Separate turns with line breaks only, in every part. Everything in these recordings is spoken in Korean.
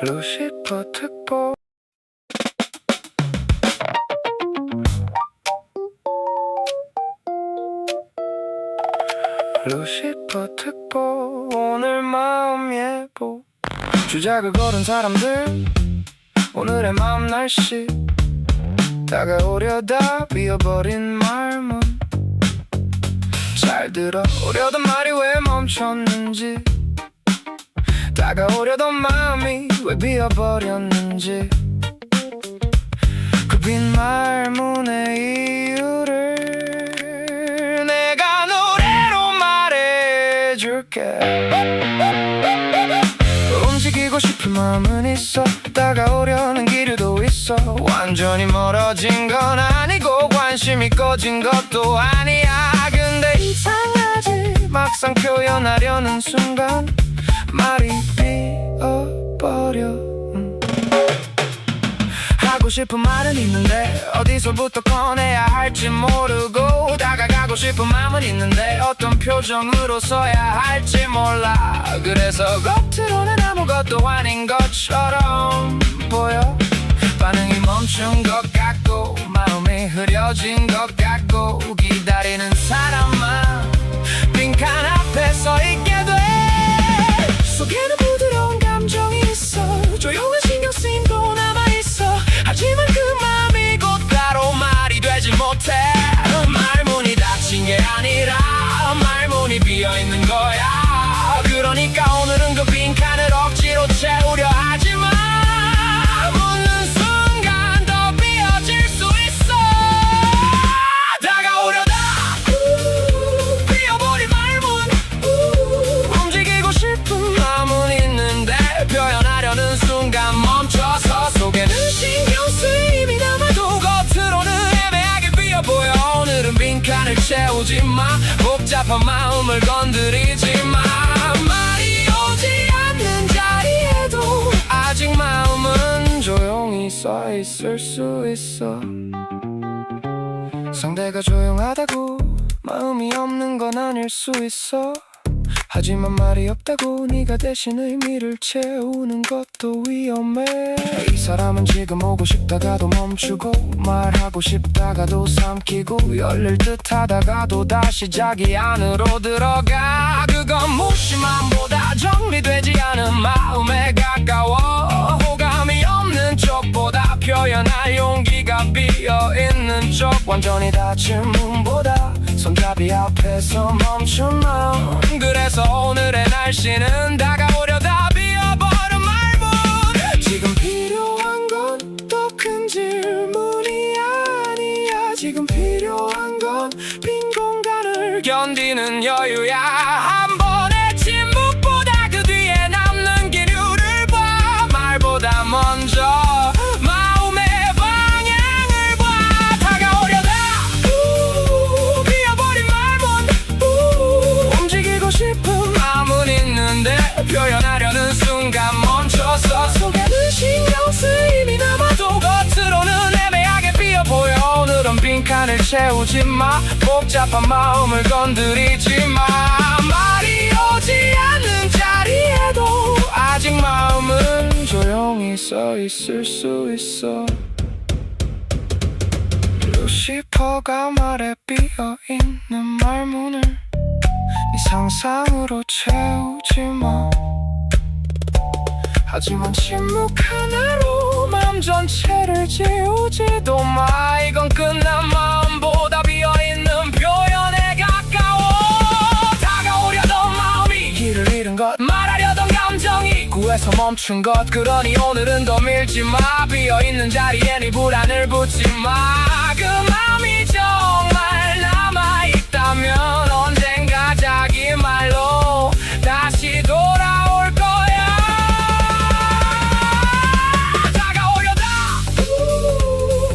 루시퍼 특보 루시퍼 특보 오늘 마음 예보 주작을 걸은 사람들 오늘의 마음 날씨 다가오려다 비어버린 말문 잘 들어 오려던 말이 왜 멈췄는지 다가오려던 마음이 왜 비어버렸는지 그 빈 말문의 이유를 내가 노래로 말해줄게 움직이고 싶은 마음은 있어 다가오려는 기류도 있어 완전히 멀어진 건 아니고 관심이 꺼진 것도 아니야 근데 이상하지 막상 표현하려는 순간 말이 비어버려 하고 싶은 말은 있는데 어디서부터 꺼내야 할지 모르고 다가가고 싶은 마음은 있는데 어떤 표정으로 서야 할지 몰라 그래서 겉으로는 아무것도 아닌 것처럼 보여 반응이 멈춘 것 같고 마음이 흐려진 것 같고 기다리는 사람만 빈칸 앞에 서 있게 돼 속에는 부드러운 감정이 있어 조용한 신경 쓰임도 남아있어 하지만 그 마음이 곧바로 말이 되지 못해 말문이 닫힌 게 아니라 말문이 비어있는 거야 그러니까 오늘은 그 빈칸을 억지로 채우려 하지마 묻는 순간 더 비어질 수 있어 다가오려다 비어버린 말문 움직이고 싶은 마음은 있는데 표현하려는 순간 멈춰서 속에는 신경 쓰임이 남아도 겉으로는 애매하게 비어 보여 오늘은 빈칸을 채우지 마 복잡한 마음을 건드리지 마 말이 오지 않는 자리에도 아직 마음은 조용히 서 있을 수 있어 상대가 조용하다고 마음이 없는 건 아닐 수 있어 하지만 말이 없다고 네가 대신 의미를 채우는 것도 위험해 이 사람은 지금 오고 싶다가도 멈추고 말하고 싶다가도 삼키고 열릴 듯 하다가도 다시 자기 안으로 들어가 그건 무심함보다 정리되지 않은 마음에 가까워 호감이 없는 쪽보다 표현할 용기가 비어있는 쪽 완전히 닫힌 문보다 손잡이 앞에서 멈춘 마음 그래서 오늘의 날씨는 다가오려다 비어버린 말문 지금 필요한 건 더 큰 질문이 아니야 지금 필요한 건 빈 공간을 견디는 여유야 한 번의 침묵보다 그 뒤에 남는 기류를 봐 말보다 먼저 마음의 방향을 봐 다가오려다 비어버린 말문 움직이고 싶은 마음은 있는데 표현하려는 순간 멈춰서 속에는 신경 쓰임이 남아도 겉으로는 애매하게 비어 보여 오늘은 빈칸을 채우지 마 복잡한 마음을 건드리지 마 말이 오지 않는 자리에도 아직 마음은 조용히 서 있을 수 있어 루시퍼가 말에 비어있는 말문을 네 상상으로 채우지 마 하지만 침묵 하나로 마음 전체를 지우지도 마 이건 끝난 마음보다 비어있는 표현에 가까워 다가오려던 마음이 길을 잃은 것 말하려던 감정이 구에서 멈춘 것 그러니 오늘은 더 밀지 마 비어있는 자리에 네 불안을 붙지 마 그 마음이 정말 남아있다면 언젠가 자기 말로 다시 돌아올 거야 다가오려다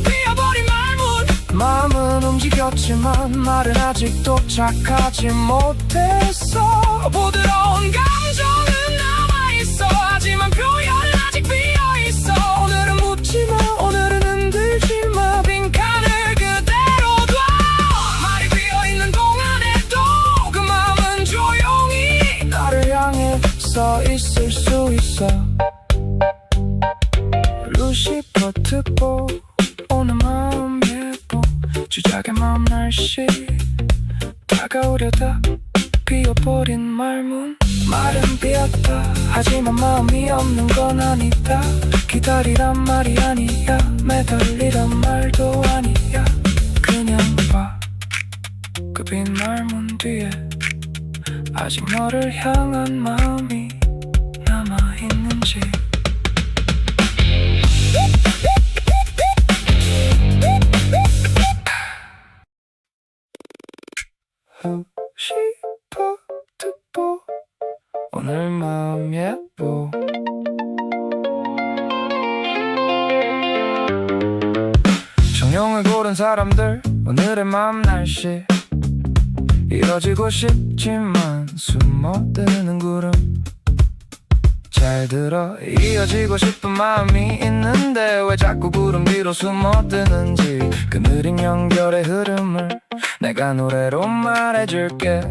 비어버린 말문 마음은 움직였지만 말은 아직 도착하지 못했어 부드러운 감정은 남아있어 하지만 표현은 아직 비어있어 오늘은 묻지마 오늘은 흔들지마 빈칸을 그대로 둬 말이 비어있는 동안에도 그 마음은 조용히 나를 향해 서 있을 수 있어 싶어 듣고 오는 마음 예뻐 주작의 마음 날씨 다가오려다 비어버린 말문 말은 비었다 하지만 마음이 없는 건 아니다 기다리란 말이 아니야 매달리란 말도 아니야 그냥 봐 그 빈 말문 뒤에 아직 너를 향한 마음이 남아있는지 싶어 듣고 오늘 마음 예뻐 정령을 고른 사람들 오늘의 마음 날씨 이뤄지고 싶지만 숨어드는 구름 잘 들어 이어지고 싶은 마음이 있는데 왜 자꾸 구름 뒤로 숨어드는지 그 느린 연결의 흐름을 내가 노래로 말해줄게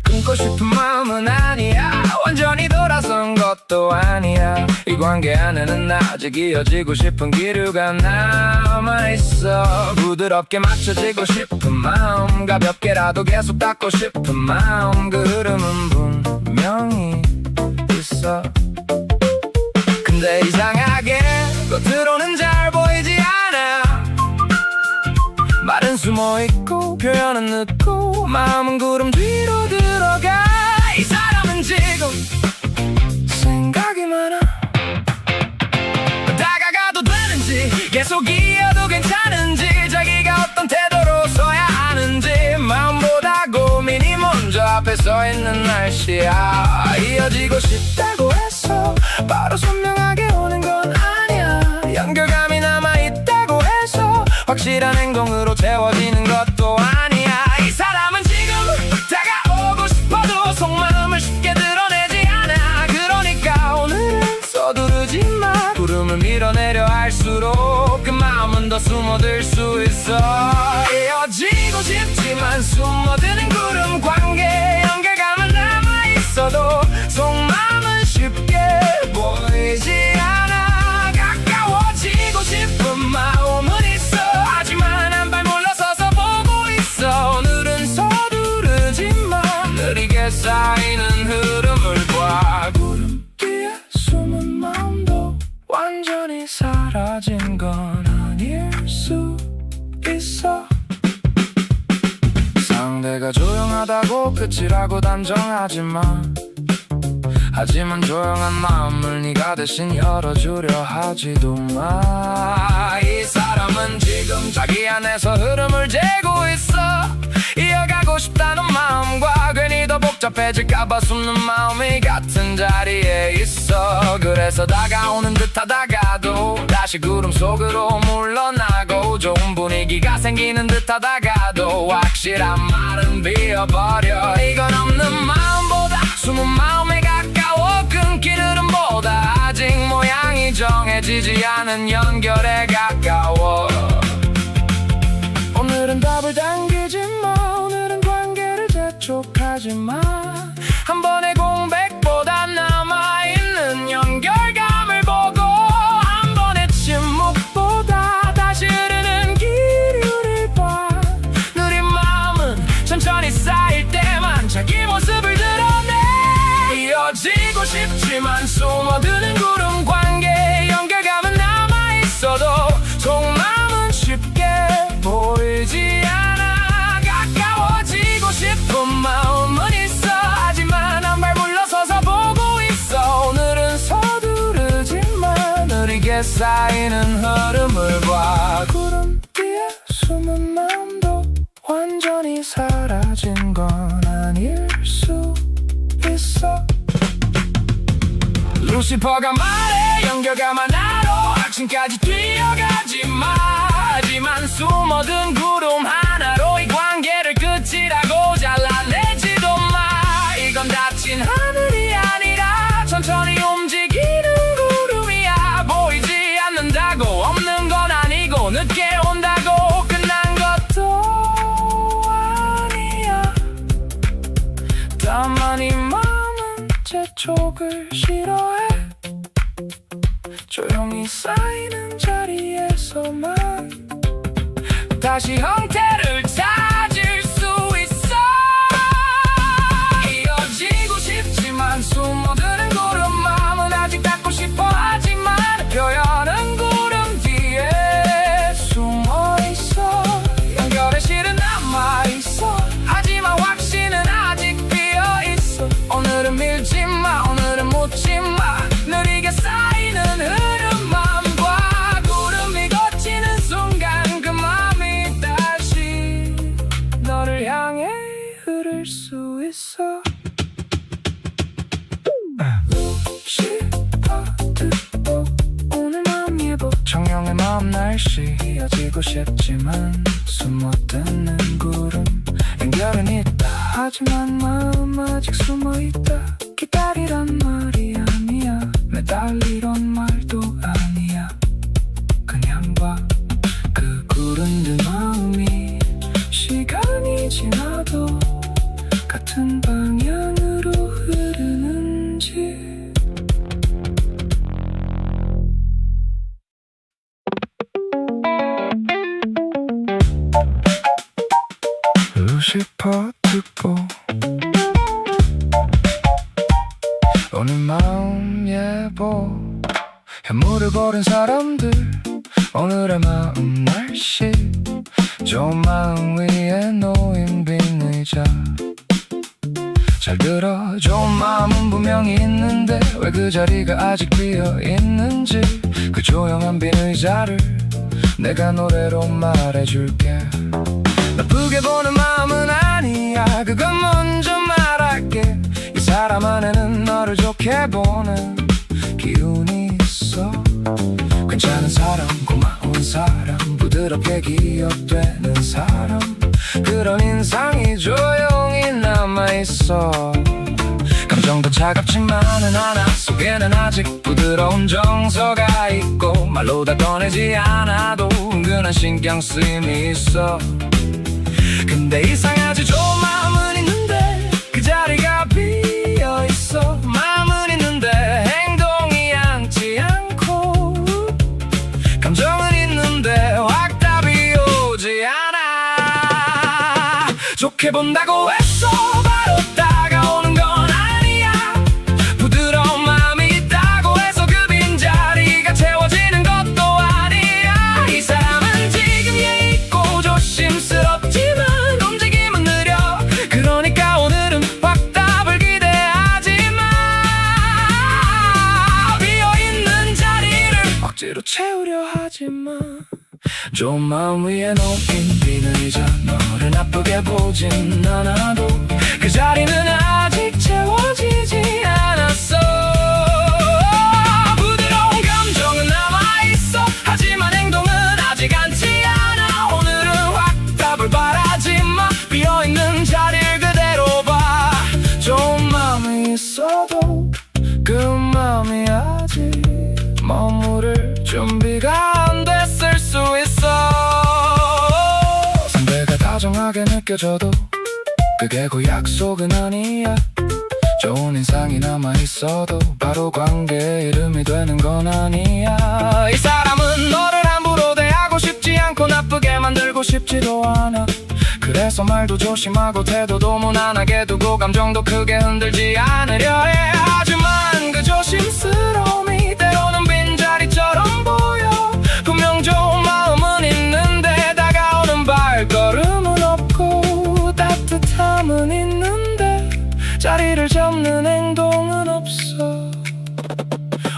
끊고 싶은 마음은 아니야 완전히 돌아선 것도 아니야 이 관계 안에는 아직 이어지고 싶은 기류가 남아있어 부드럽게 맞춰지고 싶은 마음 가볍게라도 계속 닿고 싶은 마음 그 흐름은 분명히 있어 근데 이상하게 겉으로는 잘 보이지 않아 말은 숨어있고 표현은 늦고 마음은 구름 뒤로 들어가 이 사람은 지금 생각이 많아 다가가도 되는지 계속 이어도 괜찮은지 자기가 어떤 태도로 서야 하는지 마음보다 고민이 먼저 앞에 서 있는 날씨야 이어지고 싶다고 해서 바로 선명하게 오는 건 아니야 연결감이 남아있다고 해서 확실한 행동으로 채워지는 것도 아니야 이 사람은 지금 다가오고 싶어도 속마음을 쉽게 드러내지 않아 그러니까 오늘은 서두르지 마 구름을 밀어내려 할수록 그 마음은 더 숨어들 수 있어 이어지고 싶지만 숨어드는 구름 관계 연결감은 남아있어도 속마음은 쉽게 보이지 않아 가까워지고 싶은 마음은 있어 하지만 한 발 물러서서 보고 있어 오늘은 서두르지만 느리게 쌓이는 흐름을 봐 구름 뒤에 숨은 마음도 완전히 사라진 건 아닐 수 있어 상대가 조용하다고 끝이라고 단정하지만 하지만 조용한 마음을 네가 대신 열어주려 하지도 마. 이 사람은 지금 자기 안에서 흐름을 재고 있어 이어가고 싶다는 마음과 괜히 더 복잡해질까봐 숨는 마음이 같은 자리에 있어 그래서 다가오는 듯 하다가도 다시 구름 속으로 물러나고 좋은 분위기가 생기는 듯 하다가도 확실한 말은 비어버려 이건 없는 마음보다 숨은 마음에 가까워 끊긴 흐름보다 아직 모양이 정해지지 않은 연결에 가까워 오늘은 답을 당기지 마 오늘은 관계를 재촉하지 마 한 번의 공백보다 남아있는 연결감을 보고 한 번의 침묵보다 다시 흐르는 기류를 봐 느린 마음은 천천히 쌓일 때만 자기 모습을 드러내 이어지고 싶지만 숨어드는 구름 관계 연결감은 남아있어도 속마음은 쉽게 보이지 않아 가까워지고 싶은 마음은 있어 하지만 한 발 물러서서 보고 있어 오늘은 서두르지만 느리게 쌓이는 흐름을 봐 구름 뒤에 숨은 마음도 완전히 사라진 건 아닐 수 있어 루시퍼가 말해 연결감 하나로 아침까지 뛰어가지 마 하지만 숨어든 구름 하나로 이 관계를 끝이라고 잘라내지도 마 이건 닫힌 하늘이 아니라 천천히 움직이는 구름이야 보이지 않는다고 없는 건 아니고 늦게 온다고 끝난 것도 아니야 다만 이 마음은 재촉을 싫어해 조용히 쌓이는 자리에서만 다시 형태를 찾을 수 있어. 이어지고 싶지만 숨어드는 구름, 마음은 아직 닿고 싶어 하지만 표현은 구름 뒤에 숨어있어. 연결의 실은 남아있어. 하지만 확신은 아직 비어있어. 오늘은 밀지마, 오늘은 묻지마. 느리게 쌓이는 흐름만과 구름이 걷히는 순간 그 맘이 다시 너를 향해 흐를 수 있어. 싶어도 오늘 마음 예보 청룡의 마음 날씨. 이어지고 싶지만 숨어드는 구름, 연결은 있다 하지만 마음 아직 숨어있다. 기다리란 말이 아니야, 매달리란 말도 아니야. 그냥 봐, 그 구름 든 마음이 시간이 지나도 같은 방향으로 흐르는지. 싶어 듣고 오늘 마음 예보. 현물을 고른 사람들, 오늘의 마음 날씨. 좋은 마음 위에 놓인 빈 의자. 잘 들어, 좋은 마음은 분명히 있는데 왜 그 자리가 아직 비어있는지. 그 조용한 빈 의자를 내가 노래로 말해줄게. 나쁘게 보는 마음은 아니야, 그건 먼저 말할게. 이 사람 안에는 너를 좋게 보는 기운이 있어. 괜찮은 사람, 고마운 사람, 부드럽게 기억되는 사람, 그런 인상이 조용히 남아있어. 감정도 차갑지만은 않아. 속에는 아직 부드러운 정서가 있고 말로 다 꺼내지 않아도 은근한 신경 쓰임이 있어. 근데 이상하지, 좋은 마음은 있는데 그 자리가 비어있어. 마음은 있는데 행동이 앉지 않고, 감정은 있는데 확답이 오지 않아. 좋게 본다고 했어 바로 다가오는 건 아니야. 부드러운 마음이 있다고 해서 그 빈자리가 채워지는 것도 아니야. 이 사람은 지금 얘 있고 조심스럽지만 움직임은 느려. 그러니까 오늘은 확답을 기대하지 마. 비어있는 자리를 억지로 채우려 하지 마. 좋은 마음 위에 놓인 빈 의자, 너를 나쁘게 보진 않아도 그 자리는 아직 채워지지 않았어. 부드러운 감정은 남아있어. 하지만 행동은 아직 앉지 않아. 오늘은 확답을 바라지 마. 비어있는 자리를 그대로 봐. 좋은 마음이 있어도 그 마음이 아직 머무를 준비가 안 됐을 수 있어. 상대가 다정하게 느껴져도 그게 그 약속은 아니야. 좋은 인상이 남아있어도 바로 관계의 이름이 되는 건 아니야. 이 사람은 너를 함부로 대하고 싶지 않고 나쁘게 만들고 싶지도 않아. 그래서 말도 조심하고 태도도 무난하게 두고 감정도 크게 흔들지 않으려 해. 하지만 그 조심스러움이 때로는 빈자리처럼 보여. 분명 좋은 마음은 있는데 다가오는 발걸음은 없고 따뜻함은 있는데 자리를 잡는 행동은 없어.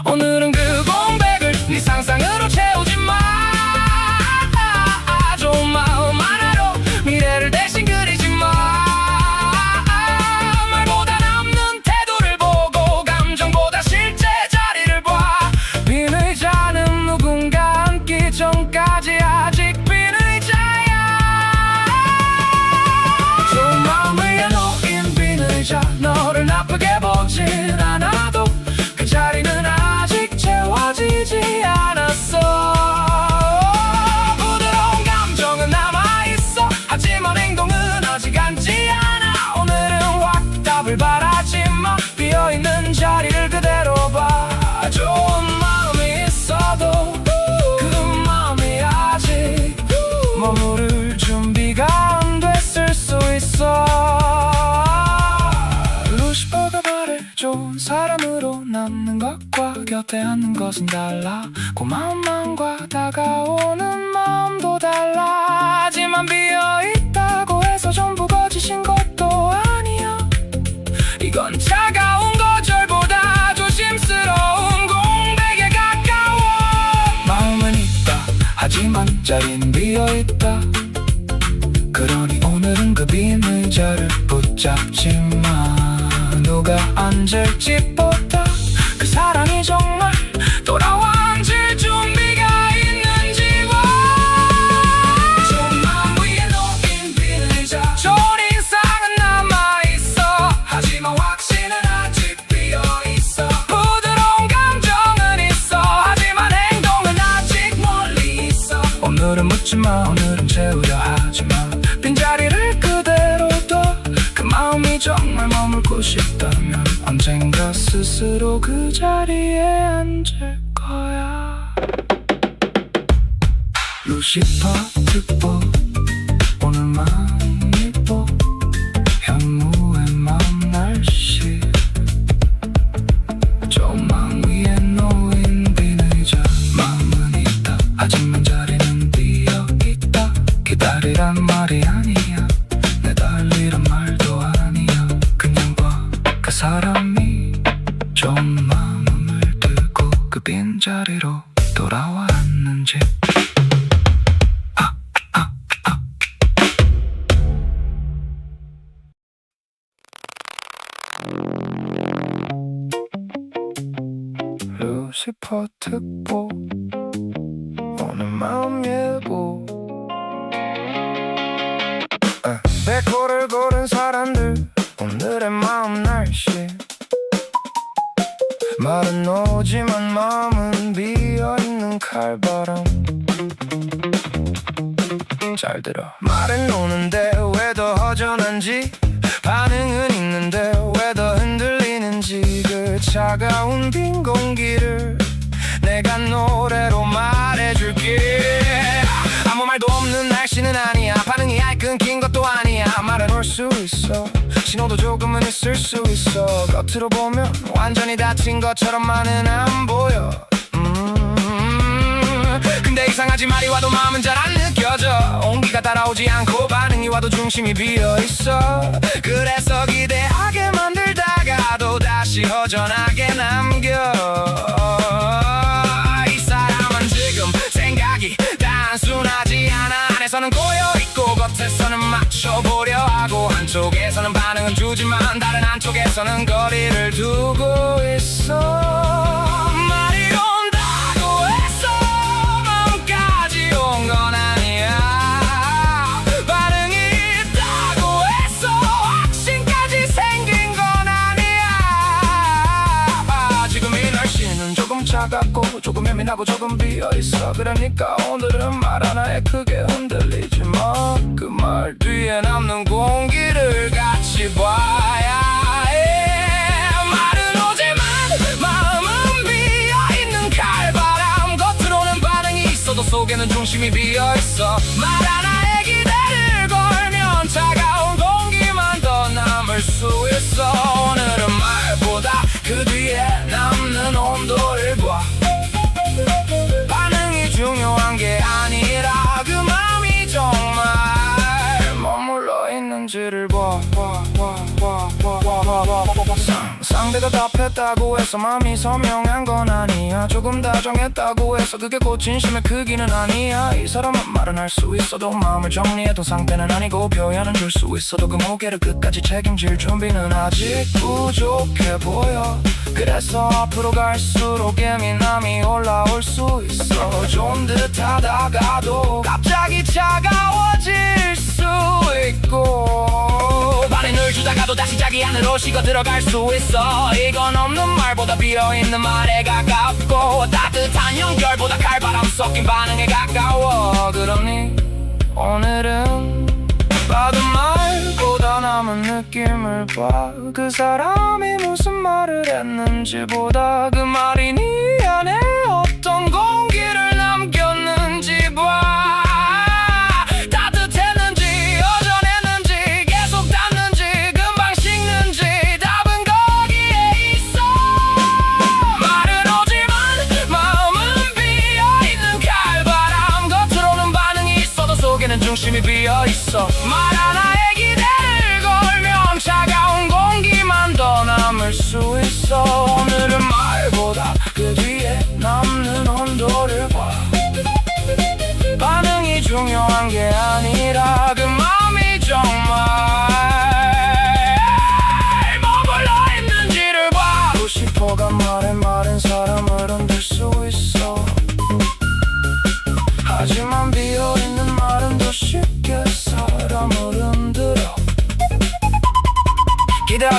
오늘은 그 공백을 네 상상으로 채우지 마. 좋은 마음 하나로 미래를 대신 그리지 마. 말보다 남는 태도를 보고 말로 남는 것과 곁에 앉는 것은 달라. 고마운 마음과 다가오는 마음도 달라. 하지만 비어있다고 해서 전부 거짓인 것도 아니야. 이건 차가운 거절보다 조심스러운 공백에 가까워. 마음은 있다 하지만 자리는 비어있다. 그러니 오늘은 그 빈 의자를 붙잡지마. 누가 앉을지 보다 그 사랑이 정말 돌아와 앉을 준비가 있는지 봐. 좋은 마음 위에 놓인 빈 의자, 좋은 인상은 남아있어. 하지만 확신은 아직 비어있어. 부드러운 감정은 있어. 하지만 행동은 아직 멀리 있어. 오늘은 묻지마, 오늘은 채우려 하지마. 빈자리를 그대로 둬. 그 마음이 정말 머물고 싶다면 언젠가 스스로 그 자리에 앉을 거야. 루시퍼 특보 오늘 마음 예뻐. 현무의 마음 날씨. 좋은 마음 위에 놓인 빈 의자. 마음은 있다 하지만 자리는 비어있다. 기다리란 말이 아니야. 내달리란 말도 아니야. 그냥 봐 그 사람이 좋은 마음을 들고 그 빈자리로 돌아와 앉는지. 루시퍼 특보 오늘 마음 예보. 백호를 고른 사람들 오늘의 마음 날씨. 말은 오지만 마음은 비어있는 칼바람. 잘 들어. 말은 오는데 왜 더 허전한지, 반응은 있는데 왜 더 흔들리는지. 그 차가운 빈 공기를 내가 노래로 말해줄게. 아무 말도 없는 날씨는 아니야. 반응이 아예 끊긴 것도 아니야. 말은 올 수 있어. 신호도 조금은 있을 수 있어. 겉으로 보면 완전히 닫힌 것처럼만은 안 보여. 근데 이상하지 말이 와도 마음은 잘 안 느껴져. 온기가 따라오지 않고 반응이 와도 중심이 비어있어. 그래서 기대하게 만들다가도 다시 허전하게 남겨. 이 사람은 지금 생각이 단순하지 않아. 안에서는 고여있고 겉에서는 맞춰보려 하고, 한쪽에서는 반응은 주지만 다른 한쪽에서는 거리를 두고 있어. 말이 온다고 해서 마음까지 온 건 아니야. 반응이 있다고 해서 확신까지 생긴 건 아니야. 지금 이 날씨는 조금 차갑고 조금 예민하고 조금 비어있어. 그러니까 오늘은 말 하나에 크게 흔들리지 마. 그 말 뒤에 남는 공기를 같이 봐야 해. 말은 오지만 마음은 비어있는 칼바람. 겉으로는 반응이 있어도 속에는 중심이 비어있어. 말 하나에 기대를 걸면 차가운 공기만 더 남을 수 있어. 오늘은 말보다 그 뒤에 남는 온도를 봐. 반응이 중요한 게 아니라 그 마음이 정말 머물러 있는지를 봐. 상대가 답했다고 해서 마음이 선명한 건 아니야. 조금 다정했다고 해서 그게 곧 진심의 크기는 아니야. 이 사람은 말은 할 수 있어도 마음을 정리해둔 상태는 아니고, 표현은 줄 수 있어도 그 무게를 끝까지 책임질 준비는 아직 부족해 보여. 그래서 앞으로 갈수록 예민함이 올라올 수 있어. 좋은 듯 하다가도 갑자기 차가워질 수 있고, 반응을 주다가도 다시 자기 안으로 식어 들어갈 수 있어. 이건 없는 말보다 비어있는 말에 가깝고, 따뜻한 연결보다 칼바람 섞인 반응에 가까워. 그러니 오늘은 받은 말보다 남은 느낌을 봐. 그 사람이 무슨 말을 했는지 보다 그 말이 네 안에 어떤 공기를 남겼는지 봐. 따뜻했는지 여전했는지 계속 닿는지 금방 식는지 답은 거기에 있어.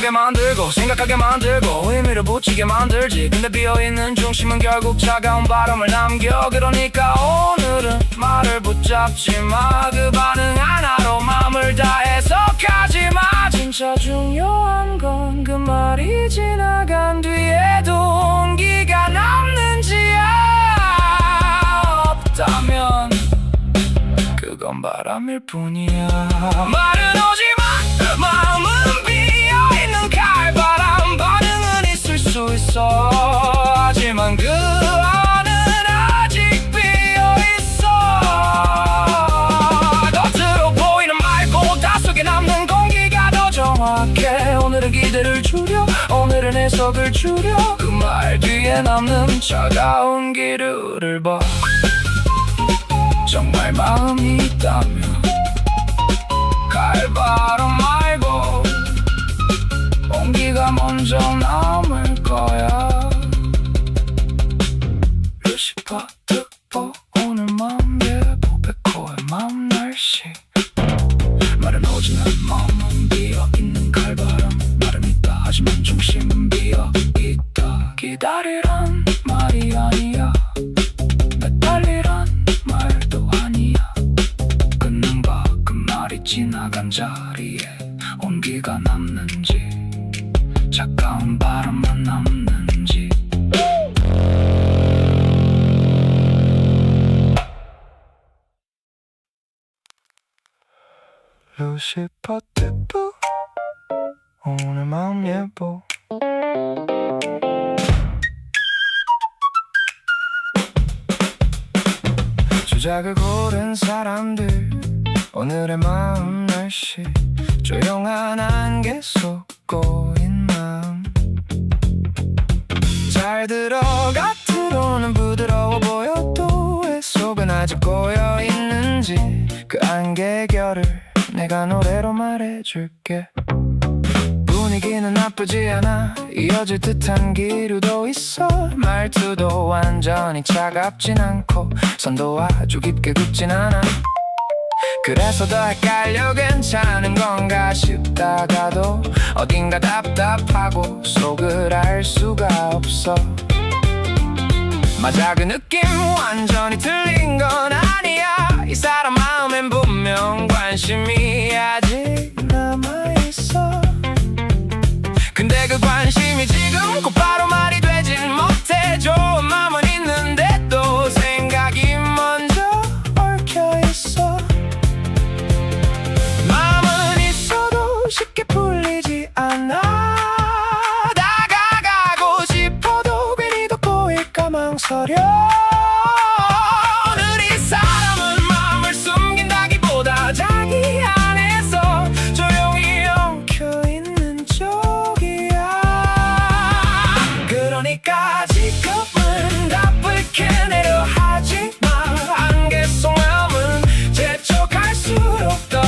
느끼게 만들고 생각하게 만들고 의미를 붙이게 만들지. 근데 비어있는 중심은 결국 차가운 바람을 남겨. 그러니까 오늘은 말을 붙잡지 마. 그 반응 하나로 마음을 다 해석하지마. 진짜 중요한 건 그 말이 지나간 뒤에도 온기가 남는지야. 없다면 그건 바람일 뿐이야. 말은 오지마 마음은 비어있는 칼바람. 반응은 있을 수 있어. 하지만 그 안은 아직 비어있어. 겉으로 보이는 말보다 속에 남는 공기가 더 정확해. 오늘은 기대를 줄여 오늘은 해석을 줄여. 그 말 뒤에 남는 차가운 기류를 봐. 정말 마음이 있다면 칼바람 말고 온기가 먼저 남을 거야. 루시파 특보 오늘 맘 예보 백호의 맘 날씨. 말은 오지만 마음은 비어있는 칼바람. 말은 있다 하지만 중심은 비어있다. 기다리란 말이 아니야. 매달리란 말도 아니야. 끊는 봐 그 말이 지나간 자리에 온기가 남는지 차가운 바람만 남는지. 루시퍼 특보 오늘 마음 예보. 주작을 고른 사람들 오늘의 마음 날씨. 조용한 안개 속 꼬인 마음. 잘 들어가 들어오는 부드러워 보여도 왜 속은 아직 고여있는지. 그 안개 결을 내가 노래로 말해줄게. 분위기는 나쁘지 않아. 이어질 듯한 기류도 있어. 말투도 완전히 차갑진 않고 선도 아주 깊게 굽진 않아. 그래서 더 헷갈려 괜찮은 건가 싶다가도 어딘가 답답하고 속을 알 수가 없어. 맞아 그 느낌 완전히 틀린 건 아니야. 이 사람 마음엔 분명 관심이 아직 남아있어. 근데 그 관심이 지금 곧바로 말이 되진 못해. 좋은 마음은 있는데 또 생각이 먼저 얽혀있어. 마음은 있어도 쉽게 풀리지 않아. 다가가고 싶어도 괜히 더 꼬일까 망설여. 오늘 이 사람은 마음을 숨긴다기보다 자기 안에서 조용히 엉켜있는 쪽이야. 그러니까 지금은 나쁠게 내려 하지마. 안개 속 마음은 재촉할수록 더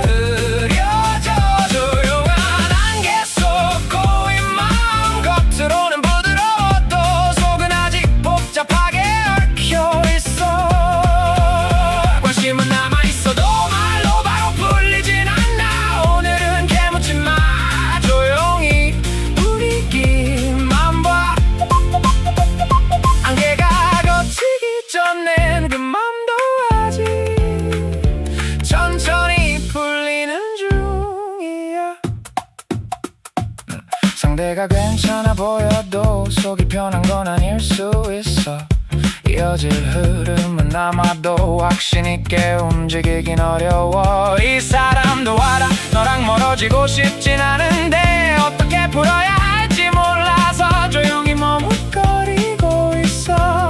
흐려져. 조용한 안개 속 고인 마음. 겉으로는 부드러워도 속은 아직 복잡하게 얽혀있어. 관심은 남아있어도 말로 바로 풀리진 않아. 오늘은 캐묻지 마. 조용히 분위기만 봐. 안개가 걷히기 전엔 그 맘도 아직 천천히 풀리는 중이야. 상대가 괜찮아 보여도 속이 편한 건 아닐 수 있어. 이어질 흐름은 남아도 확신 있게 움직이긴 어려워. 이 사람도 알아 너랑 멀어지고 싶진 않은데 어떻게 풀어야 할지 몰라서 조용히 머뭇거리고 있어.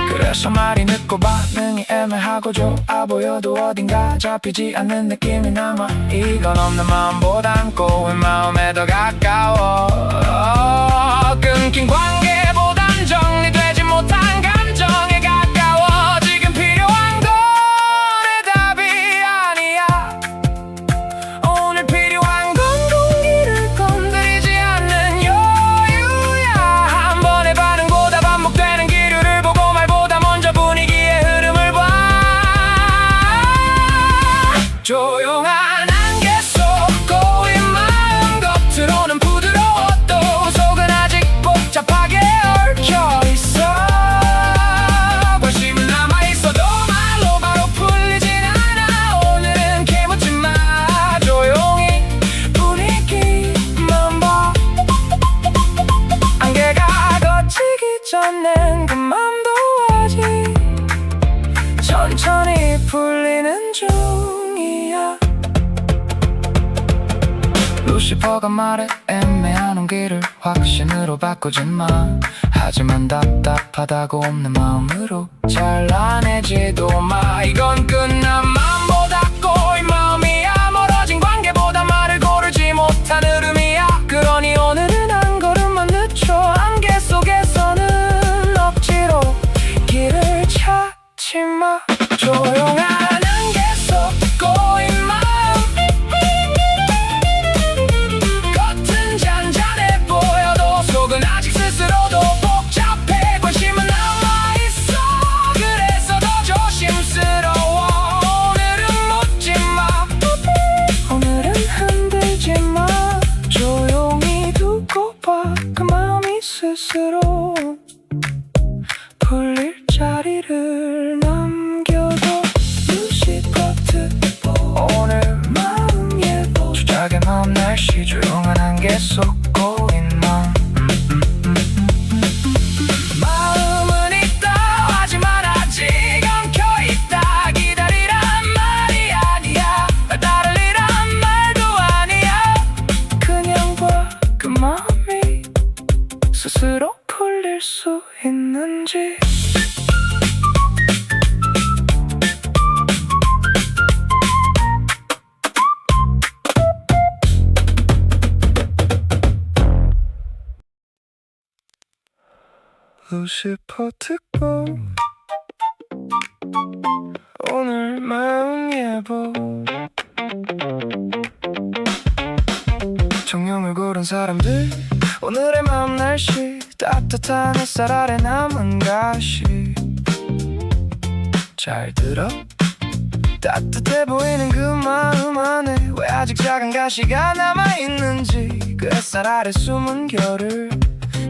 그래서 말이 늦고 반응이 애매하고 좋아 보여도 어딘가 잡히지 않는 느낌이 남아. 이건 없는 마음보단 꼬인 마음에 더 가까워. 끊긴 관계보단 정리되지 못한 감정에 가까워. 지금 필요한 건 내 답이 아니야. 오늘 필요한 건 공기를 건드리지 않는 여유야. 한 번의 반응보다 반복되는 기류를 보고 말보다 먼저 분위기의 흐름을 봐. 조용한 안개 속 고인 마음. 겉으로는 않는 그 맘도 아직 천천히 풀리는 중이야. 루시퍼가 말해 애매한 온기를 확신으로 바꾸지 마. 하지만 답답하다고 없는 마음으로 잘라내지도 마. 이건 끝난 맘보다 꼬인 마음이야. 멀어진 관계보다 말을 고르지 못한 흐름이야. 그러니 오늘은 한 걸음만 늦춰. 안개 속에서는 억지로 길을 찾지 마. 조용한 안개 속 꼬인 마음, 겉은 잔잔해 보여도 속은 아직 스스로도 복잡해. 관심은 남아있어. 그래서 더 조심스러워. 오늘은 묻지 마. 오늘은 흔들지 마. 조용히 두고 봐. 그 마음이 스스로 풀릴 자리를 남겨둬. 루시퍼트 오늘 마음 예뻐. 주작의 마음 날씨 조용한 안개 속 꼬인 마음. 마음은 있다 하지만 아직 엉켜있다. 기다리란 말이 아니야. 따르리란 말도 아니야. 그냥 봐. 그 마음이 스스로 풀릴 수 있는지. 루시퍼 듣고 오늘 마음 예보. 정령을 고른 사람들 오늘의 마음 날씨 따뜻한 햇살 아래 남은 가시. 잘 들어? 따뜻해 보이는 그 마음 안에 왜 아직 작은 가시가 남아있는지. 그 햇살 아래 숨은 겨를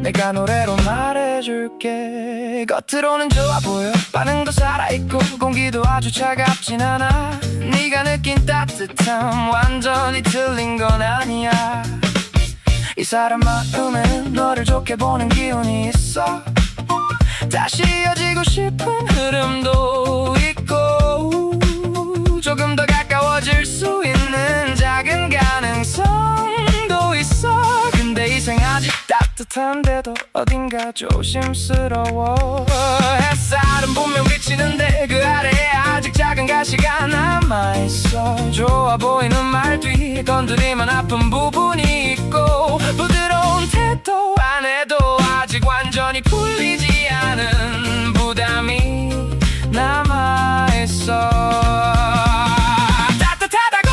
내가 노래로 말해줄게. 겉으로는 좋아 보여. 반응도 살아있고 공기도 아주 차갑진 않아. 네가 느낀 따뜻함 완전히 틀린 건 아니야. 이 사람 마음에는 너를 좋게 보는 기운이 있어. 다시 이어지고 싶은 흐름도 있고 조금 더 가까워질 수 있는 작은 가능성도 있어. 근데 이 생 아직 따뜻한데도 어딘가 조심스러워. 햇살은 분명 비치는데 그 아래에 아직 작은 가시가 남아있어. 좋아 보이는 말 뒤에 건드리면 아픈 부분이 있고 부드러운 태도 안에도 아직 완전히 풀리지 않은 부담이 남아있어. 따뜻하다고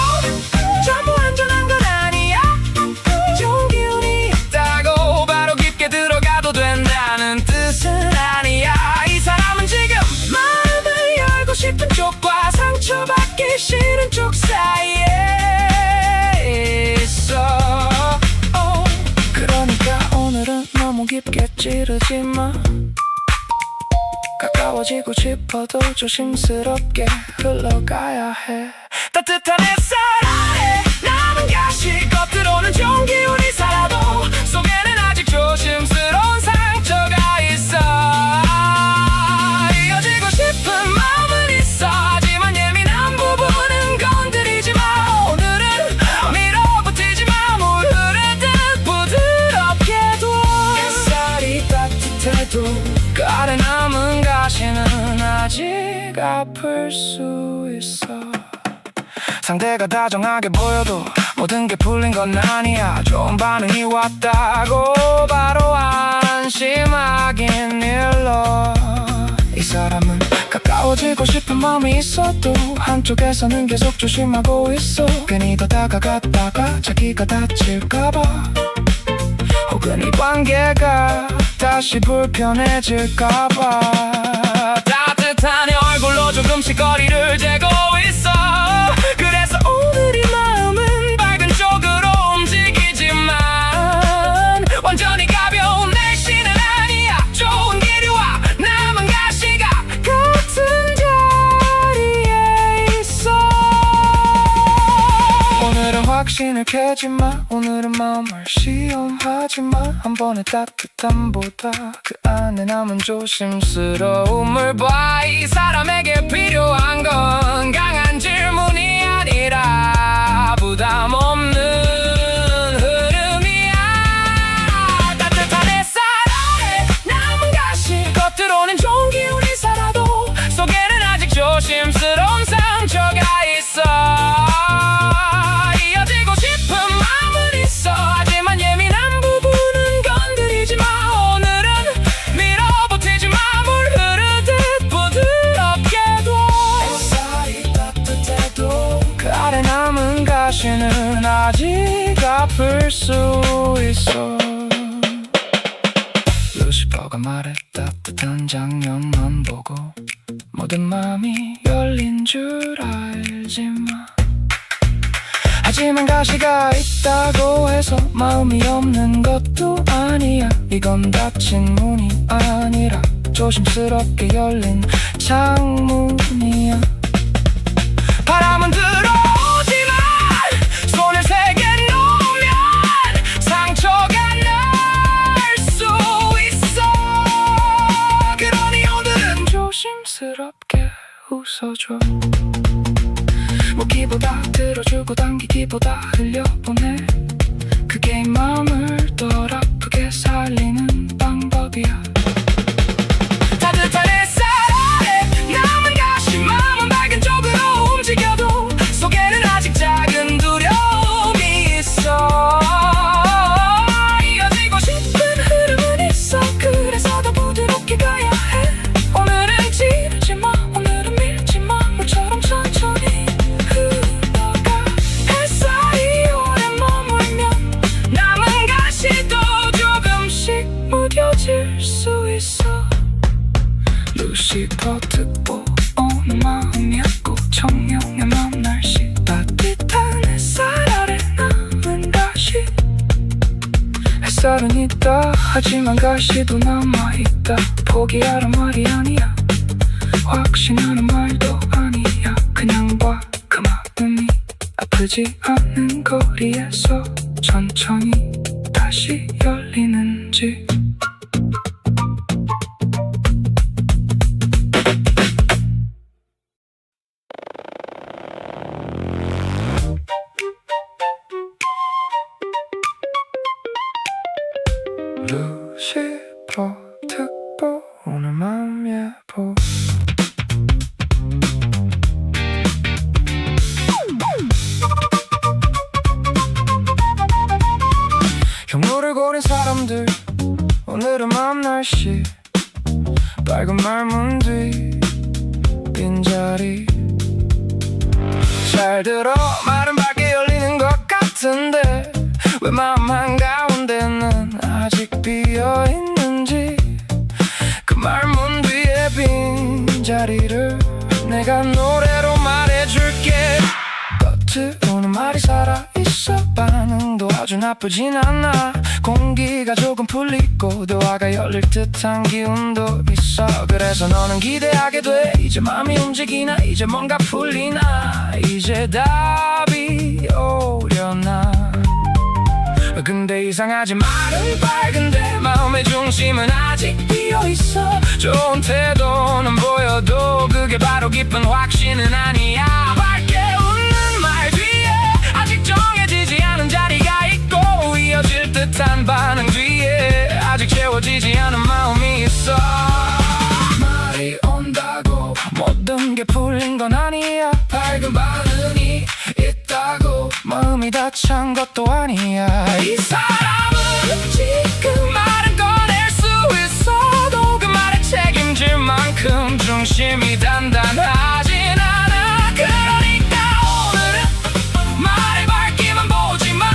전부 안전한 건 아니야. 좋은 기운이 있다고 바로 깊게 들어가도 된다는 뜻은 아니야. 이 사람은 지금 마음을 열고 싶은 쪽과 상처받기 싫은 쪽 사이에 있어. 그러니까 오늘은 너무 깊게 찌르지 마. 가까워지고 싶어도 조심스럽게 흘러가야 해. 따뜻한 햇살 아래 남은 가시 겉으로는 좋은 기운이 살아도 속에는 아직 조심스러운 상처가 있어. 이어지고 싶은 마음은 있어. 하지만 예민한 부분은 건드리지 마. 오늘은 밀어붙이지 마. 물 흐르듯 부드럽게 둬. 햇살이 따뜻해도 그 아래 남은 가시는 아직 아플 수 있어. 상대가 다정하게 보여도 모든 게 풀린 건 아니야. 좋은 반응이 왔다고 바로 안심하긴 일러. 이 사람은 가까워지고 싶은 마음이 있어도 한쪽에서는 계속 조심하고 있어. 괜히 더 다가갔다가 자기가 다칠까봐 혹은 이 관계가 다시 불편해질까봐 따뜻한 얼굴로 조금씩 거리를 재고 있어. 그래서 오늘 이 마음은 밝은 쪽으로 움직이지만 완전히 가벼운 날씨는 아니야. 좋은 기류와 남은 가시가 같은 자리에 있어. 오늘은 확실히 확신을 깨지마. 오늘은 마음을 시험하지마. 한 번의 따뜻함보다 그 안에 남은 조심스러움을 봐. 이 사람에게 필요한 건 강한 질문이 아니라 부담 없는 흐름이야. 따뜻한 햇살 아래 남은 가시, 겉으로는 좋은 기운이 살아도 속에는 아직 조심스러운 상처가 있어. 이어지고 싶은 마음은 있어. 하지만 예민한 부분은 건드리지 마. 오늘은 밀어붙이지 마. 물 흐르듯 부드럽게 둬. 햇살이 따뜻해도 그 아래 남은 가시는 아직 아플 수 있어. 루시퍼가 말해 따뜻한 장면만 보고 모든 마음이 열린 줄 알지마. 하지만 가시가 있다고 해서 마음이 없는 것도 아니야. 이건 닫힌 문이 아니라 조심스럽게 열린 창문이야. 바람은 들어오지만 손을 세게 놓으면 상처가 날 수 있어. 그러니 오늘은 조심스럽게 웃어줘. 먹기보다 들어주고 당기기보다 흘려보내. 그게 마음을 덜 아프게 살리는 방법이야. 따뜻한 햇살 아래 남은 가시, 마음은 밝은 쪽으로 움직여도 속에는 아직 작은 두려움이 있어. 이어지고 싶은 흐름은 있어. 그래서 더 부드럽게 가야 해. 오늘은 지르지 마. 오늘은 밀지 마. 물처럼 천천히 흘러가. 햇살이 오래 머물면 남은 가시도 조금씩 무뎌질 수 있어. 루시퍼 특보 오늘 마음 얕고 청룡의 맘 날씨. 따뜻한 햇살 아래 남은 가시. 햇살은 있다 하지만 가시도 남아있다. 포기하란 말이 아니야. 확신하는 말도 아니야. 그냥 봐. 그 마음이 아프지 않은 거리에서 천천히 다시 열리는지. 루시퍼 특보 오늘 마음 예보. 경로를 고른 사람들 오늘은 마음 날씨. 빨간 말문 뒤 빈자리. 잘 들어 말은 밝게 열리는 것 같은데 왜 마음 한가운데는 아직 비어있는지. 그 말문 뒤에 빈자리를 내가 노래로 말해줄게. 겉으로는 말이 살아있어. 반응도 아주 나쁘진 않아. 공기가 조금 풀리고 대화가 열릴 듯한 기운도 있어. 그래서 너는 기대하게 돼. 이제 마음이 움직이나 이제 뭔가 풀리나 이제 답이 오려나. 근데 이상하지 말은 밝은데 마음의 중심은 아직 비어있어. 좋은 태도는 보여도 그게 바로 깊은 확신은 아니야. 밝게 웃는 말 뒤에 아직 정해지지 않은 자리가 있고 이어질 듯한 반응 뒤에 아직 채워지지 않은 마음이 있어. 말이 온다고 모든 게 풀린 건 아니야. 밝은 반응이 있다고 마음이 다 찬 것도 아니야. 이 사람은 지금 말은 꺼낼 수 있어도 그 말에 책임질 만큼 중심이 단단하진 않아. 그러니까 오늘은 말의 밝기만 보지 마.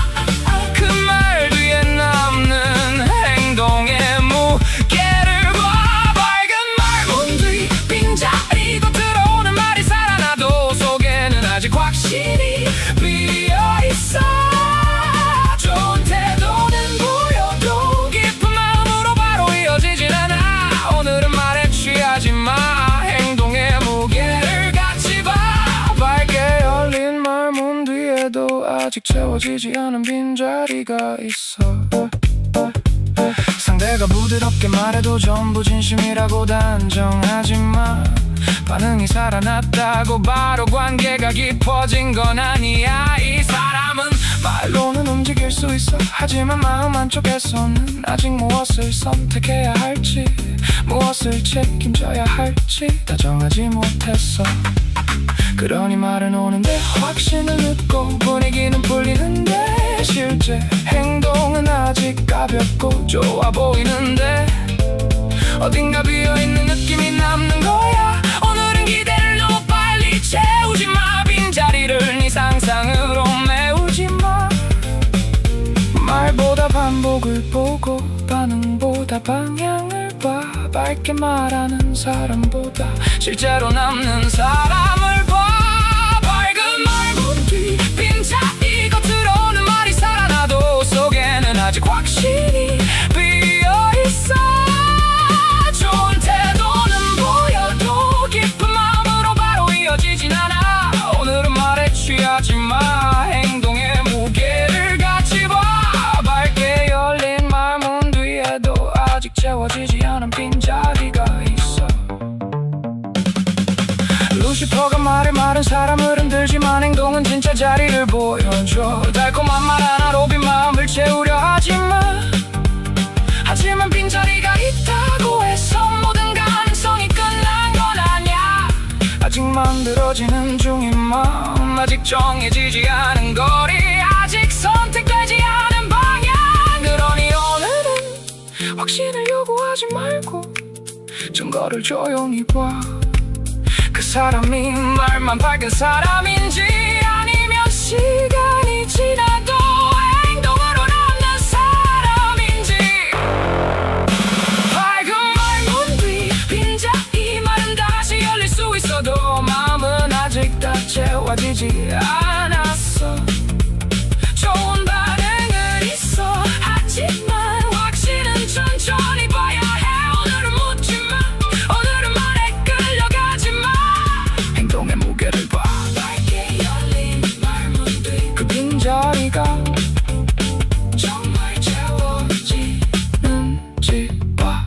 그 말 뒤에 남는 행동의 무게를 봐. 밝은 말문 뒤 빈자리도 들어오는 말이 살아나도 속에는 아직 확신이 비어있어. 좋은 태도 채워지지 않은 빈자리가 있어. 상대가 부드럽게 말해도 전부 진심이라고 단정하지만 반응이 살아났다고 바로 관계가 깊어진 건 아니야. 이 사람은 말로는 움직일 수 있어. 하지만 마음 한쪽에서는 아직 무엇을 선택해야 할지, 무엇을 책임져야 할지 다 정하지 못했어. 그러니 말은 오는데 확신은 늦고 분위기는 풀리는데 실제 행동은 아직 가볍고 좋아 보이는데 어딘가 비어있는 느낌이 남는 거야. 오늘은 기대를 너무 빨리 채우지 마. 빈자리를 네 상상으로 메우지 마. 말보다 반복을 보고 반응보다 방향을 봐. 밝게 말하는 사람보다 실제로 남는 사람을 봐. 밝은 말문 뒤 빈자리 겉으로는 말이 살아나도 속에는 아직 확신이 비어있어. 좋은 태도는 보여도 깊은 마음으로 바로 이어지진 않아. 오늘은 말에 취하지 마. 행동에 무게를 같이 봐. 밝게 열린 말문 뒤에도 아직 채워지지 않은 빈자리가 있어. 루시퍼가 말해 마른 사람을 흔들지만 행동은 진짜 자리를 보여줘. 달콤한 말 하나로 빈 마음을 채우려 하지만 빈자리가 있다고 해서 모든 가능성이 끝난 건 아니야. 아직 만들어지는 중인 마음, 아직 정해지지 않은 거리, 아직 선택되지 않은 방향. 그러니 오늘은 확신을 요구하지 말고 증거를 조용히 봐. 그 사람이 말만 밝은 사람인지 아니면 시간이 지나도 행동으로 남는 사람인지. 밝은 말문 뒤 빈자리 말은 다시 열릴 수 있어도 마음은 아직 다 채워지지 않았어. 좋은 반응은 있어. 하지만 확신은 천천히 봐야 해. 오늘은 묻지 마. 오늘은 말에 끌려가지 마. 행동의 무게를 봐. 밝게 열린 말문 뒤 그 빈자리가 정말 채워지는지 봐.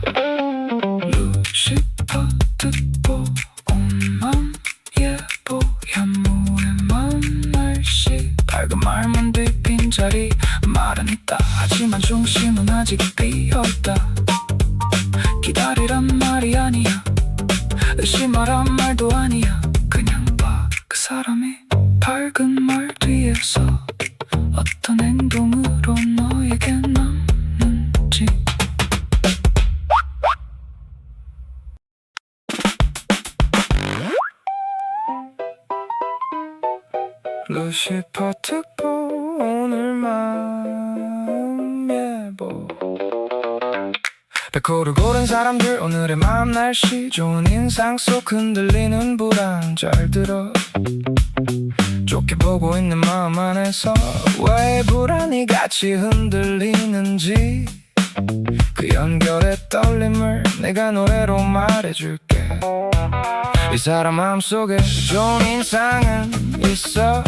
루시퍼 듣고 온맘 예보얀물에만 날씨. 밝은 말문 뒤 빈자리 말은 있다. 하지만 중심은 아직 비어있다. 기다리란 말이 아니야. 의심하란 말도 아니야. 그냥 봐. 그 사람이 밝은 말 뒤에서 어떤 행동으로 너에게 남는지. 루시퍼 특보 오늘 마음 예보. 백호를 고른 사람들 오늘의 마음 날씨 좋은 인상 속 흔들리는 불안 잘 들어. 좋게 보고 있는 마음 안에서 왜 불안이 같이 흔들리는지 그 연결의 떨림을 내가 노래로 말해줄게. 이 사람 마음속에 좋은 인상은 있어.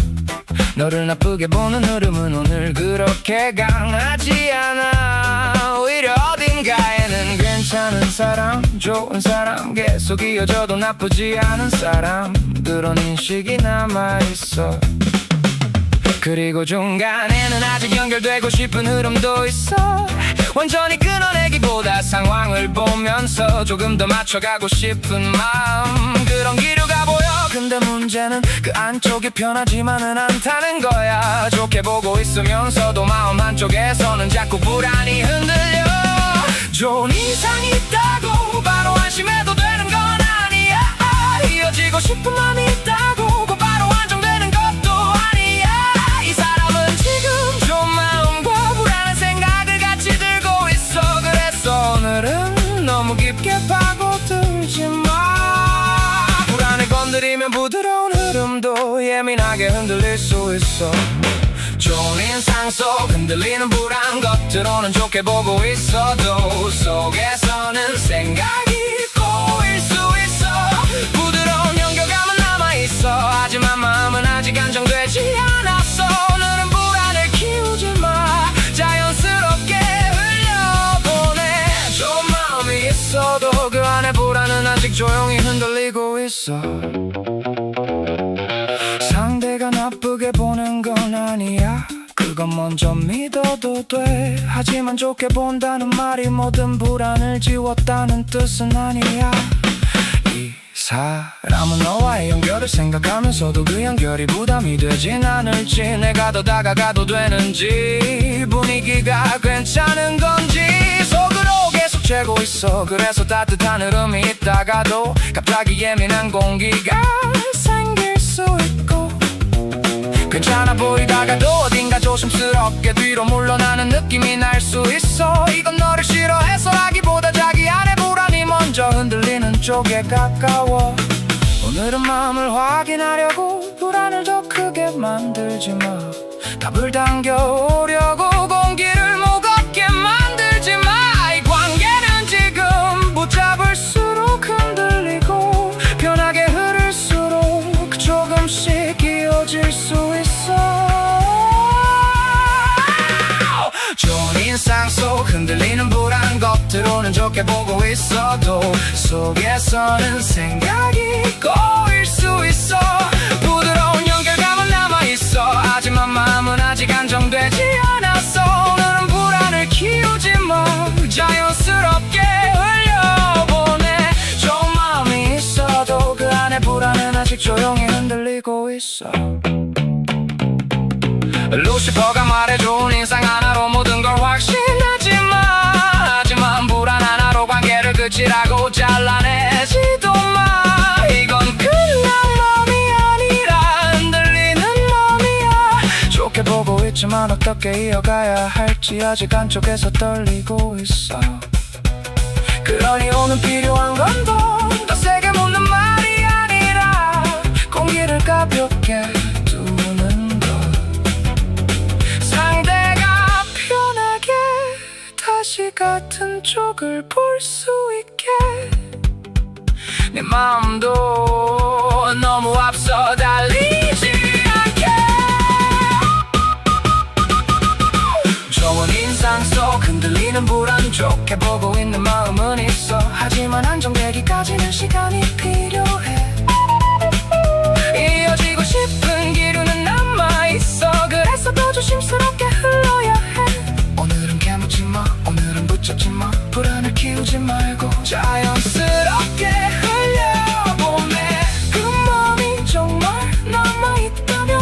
너를 나쁘게 보는 흐름은 오늘 그렇게 강하지 않아. 오히려 어딘가에는 괜찮은 사람, 좋은 사람, 계속 이어져도 나쁘지 않은 사람, 그런 인식이 남아있어. 그리고 중간에는 아직 연결되고 싶은 흐름도 있어. 완전히 끊어내기보다 상황을 보면서 조금 더 맞춰가고 싶은 마음, 그런 기류가 보여. 근데 문제는 그 안쪽이 편하지만은 않다는 거야. 좋게 보고 있으면서도 마음 한쪽에서는 자꾸 불안이 흔들려. 좋은 이상이 있다고 바로 안심해도 되는 건 아니야. 이어지고 싶은 마음이 있다고 곧바로 안정되는 것도 아니야. 이 사람은 지금 좋은 마음과 불안한 생각을 같이 들고 있어. 그래서 오늘은 너무 깊게 파고들지 마. 불안을 건드리면 부드러운 흐름도 예민하게 흔들릴 수 있어. 좋은 인상 속 흔들리는 불안, 겉으로는 좋게 보고 있어도 속에서는 생각이 꼬일 수 있어. 부드러운 연결감은 남아있어. 하지만 마음은 아직 안정되지 않았어. 오늘은 불안을 있어도 그 안에 불안은 아직 조용히 흔들리고 있어. 상대가 나쁘게 보는 건 아니야, 그건 먼저 믿어도 돼. 하지만 좋게 본다는 말이 모든 불안을 지웠다는 뜻은 아니야. 이 사람은 너와의 연결을 생각하면서도 그 연결이 부담이 되진 않을지, 내가 더 다가가도 되는지, 분위기가 괜찮은 건지 속으로 계속 재고 있어. 그래서 따뜻한 흐름이 있다가도 갑자기 예민한 공기가 생길 수 있고, 괜찮아 보이다가도 어딘가 조심스럽게 뒤로 물러나는 느낌이 날 수 있어. 이건 너를 싫어해서라기보다 자기 안에 불안이 먼저 흔들리는 쪽에 가까워. 오늘은 마음을 확인하려고 불안을 더 크게 만들지 마. 답을 당겨오려고 공기를 무겁게 만들지 마. 이 관계는 지금 붙잡을수록 흔들리고 편하게 흐를수록 조금씩 이어질 수 있어. 좋은 인상 속 흔들리는 불안, 겉으로는 좋게 보고 있어도 속에서는 생각이 꼬일 수 있어. 부드러운 연결감은 남아있어. 하지만 마음은 아직 안정되지 않았어. 오늘은 불안을 키우지 마. 자연스럽게 흘려보내. 좋은 마음이 있어도 그 안에 불안은 아직 조용히 흔들리고 있어. 루시퍼가 말해 좋은 인상 하나로 모든 걸 확신하지마. 하지만 불안 하나로 관계를 끝이라고 잘라내지도 마. 이건 그냥 맘이 아니라 흔들리는 맘이야. 좋게 보고 있지만 어떻게 이어가야 할지 아직 안쪽에서 떨리고 있어. 그러니 오늘 필요한 건 더 세게 묻는 말이 아니라 공기를 가볍게 두는 것. 상대가 편하게 다시 같은 쪽을 볼 수 있게, 내 마음도 너무 앞서 달리지 않게. 좋은 인상 속 흔들리는 불안, 좋게 보고 있는 마음은 있어. 하지만 안정되기까지는 시간이 필요해. 이어지고 싶은 기류는 남아있어. 그래서 더 조심스럽게 흘러야 해. 오늘은 깨묻지마, 오늘은 붙잡지마. 불안을 키우지 말고 자연스럽게 흘려보내. 그 맘이 정말 남아있다면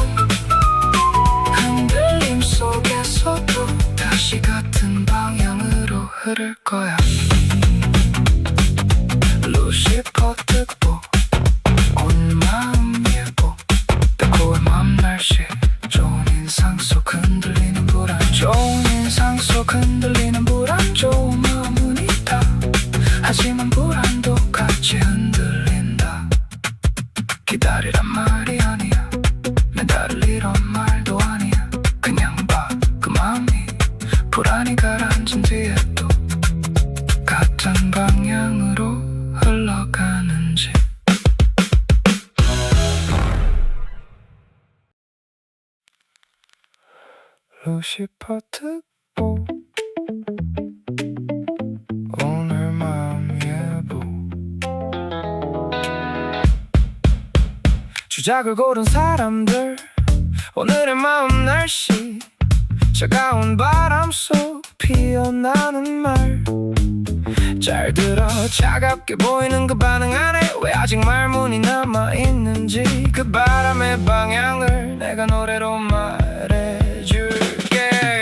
흔들림 속에서도 다시 같은 방향으로 흐를 거야. 루시퍼 특보 오늘 마음 예보, 달콤한 맘 날씨. 좋은 인상 속 흔들리는 불안, 좋은 인상 속 흔들리는 불안. 좋은 마음은 있다. 하지만 불안도 같이 흔들린다. 기다리란 말이 아니야, 매달릴 이런 말도 아니야. 그냥 봐, 그 마음이 불안이 가라앉은 뒤에 또 같은 방향으로 흘러가는지. 루시퍼 특보 오늘 마음 예보. 주작을 고른 사람들, 오늘의 마음 날씨. 차가운 바람 속 피어나는 말. 잘 들어, 차갑게 보이는 그 반응 안에 왜 아직 말문이 남아있는지. 그 바람의 방향을 내가 노래로 말해줄게.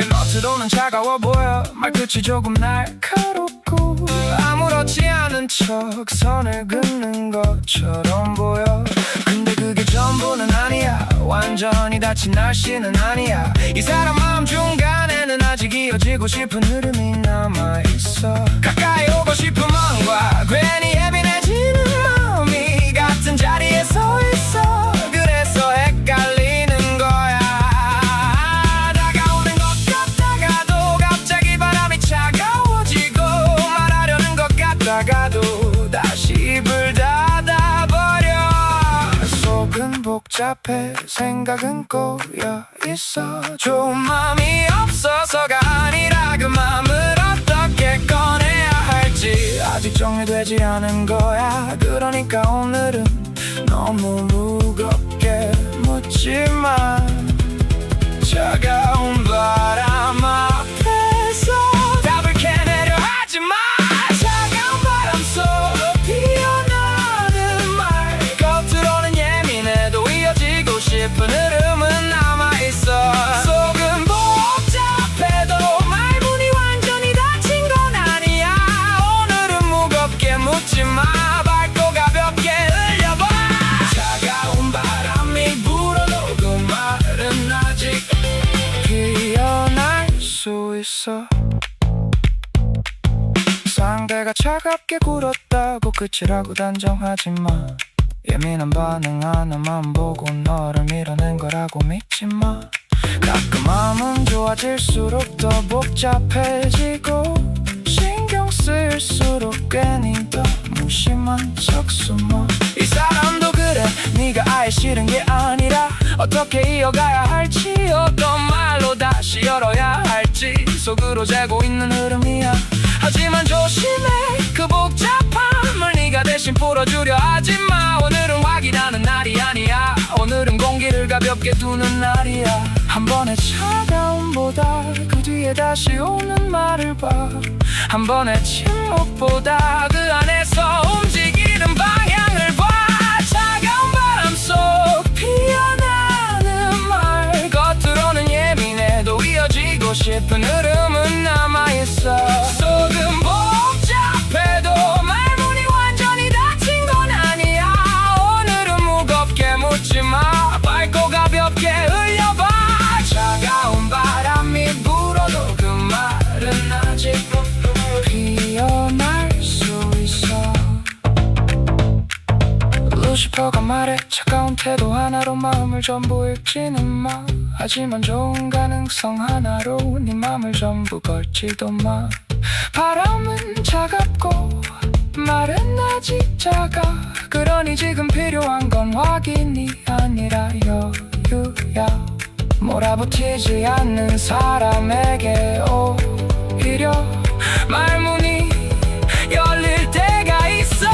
겉으로는 차가워 보여, 말끝이 조금 날카롭고 아무렇지 않은 척 선을 긋는 것처럼 보여. 근데 그게 전부는 아니야. 완전히 닫힌 날씨는 아니야. 이 사람 마음 중간에는 아직 이어지고 싶은 흐름이 남아있어. 가까이 오고 싶은 마음과 괜히 예민해지는 마음이 같은 자리에 서 있어. 그래서 헷갈리는 거야. 다가오는 것 같다가도 갑자기 바람이 차가워지고, 말하려는 것 같다가도 다시 입을 닫아버려. 속은 복잡해, 생각은 꼬여 있어. 좋은 마음이 없어서가 아니라 그 마음을 어떻게 꺼내야 할지 있지. 아직 정리되지 않은 거야. 그러니까 오늘은 너무 무겁게 묻지마. 차가운 바람 앞에서 답을 캐내려 하지마. 차가운 바람 속 피어나는 말, 겉으로는 예민해도 이어지고 싶은 흐름은 남아있어. 속은 복잡해도 말문이 완전히 닫힌 건 아니야. 오늘은 무겁게 묻지마. 밝고 가볍게 흘려봐. 차가운 바람이 불어도 그 말은 아직 피어날 수 있어. 상대가 차갑게 굴었다고 끝이라고 단정하지마. 예민한 반응 하나만 보고 너를 밀어낸 거라고 믿지마. 가끔 마음은 좋아질수록 더 복잡해지고 신경 쓰일수록 괜히 더 무심한 척 숨어. 이 사람도 그래. 네가 아예 싫은 게 아니라 어떻게 이어가야 할지, 어떤 말로 다시 열어야 할지 속으로 재고 있는 흐름이야. 하지만 조심해. 그 복잡함을 네가 대신 풀어주려 하지마. 오늘은 확인하는 날이 아니야. 오늘은 공기를 가볍게 두는 날이야. 한 번의 차가움보다 그 뒤에 다시 오는 말을 봐. 한 번의 침묵보다 그 안에서 움직이는 방향을 봐. 차가운 바람 속 피어나는 말, 겉으로는 예민해도 이어지고 싶은 흐름은 남아있어. 속은 복잡해도 말문이 완전히 닫힌 건 아니야. 오늘은 무겁게 묻지마. 밝고 가볍게 흘려봐. 차가운 바람이 불어도 그 말은 아직 피어날 수 있어. 루시퍼가 말해 차가운 태도 하나로 마음을 전부 읽지는 마. 하지만 좋은 가능성 하나로 네 맘을 전부 걸지도 마. 바람은 차갑고 말은 아직 작아. 그러니 지금 필요한 건 확인이 아니라 여유야. 몰아붙이지 않는 사람에게 오히려 말문이 열릴 때가 있어.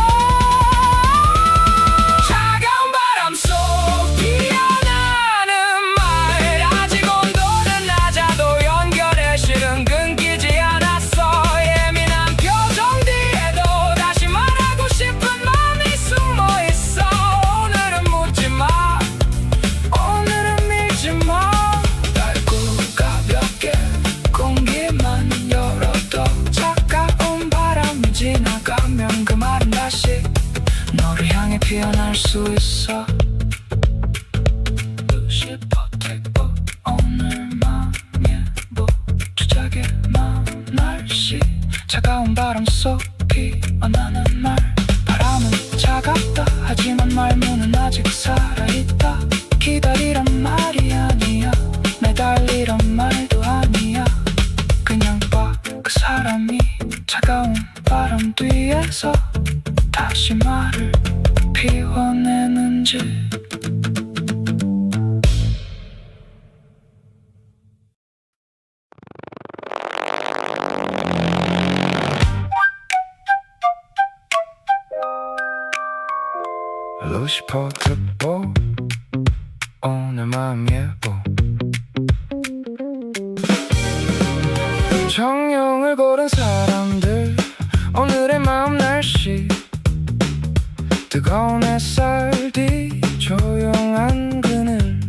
차가운 바람 속 피어나는 말, 아직 온도는 낮아도 연결의 실은 끊기지 않았어. 예민한 표정 뒤에도 다시 말하고 싶은 마음이 숨어있어. 오늘은 묻지마. 오늘은 밀지마. 밝고 가볍게 공기만 열어도 차가운 바람이 지나가면 그 말은 다시 너를 향해 피어날 수 있어. 루시퍼 택보 오늘만 예보 주작의 마음 날씨. 차가운 바람 속 피어나는 말, 바람은 차갑다 하지만 말문은 아직 살아있다. 기다리란 말이 아니야. 매달리란 말도 아니야. 그냥 봐. 그 사람이 차가운 바람 뒤에서 다시 말을 피워내는지. 루시퍼 듣보 오늘 마음 예보. 정령을 고른 사람들, 오늘의 마음 날씨. 뜨거운 햇살 뒤 조용한 그늘.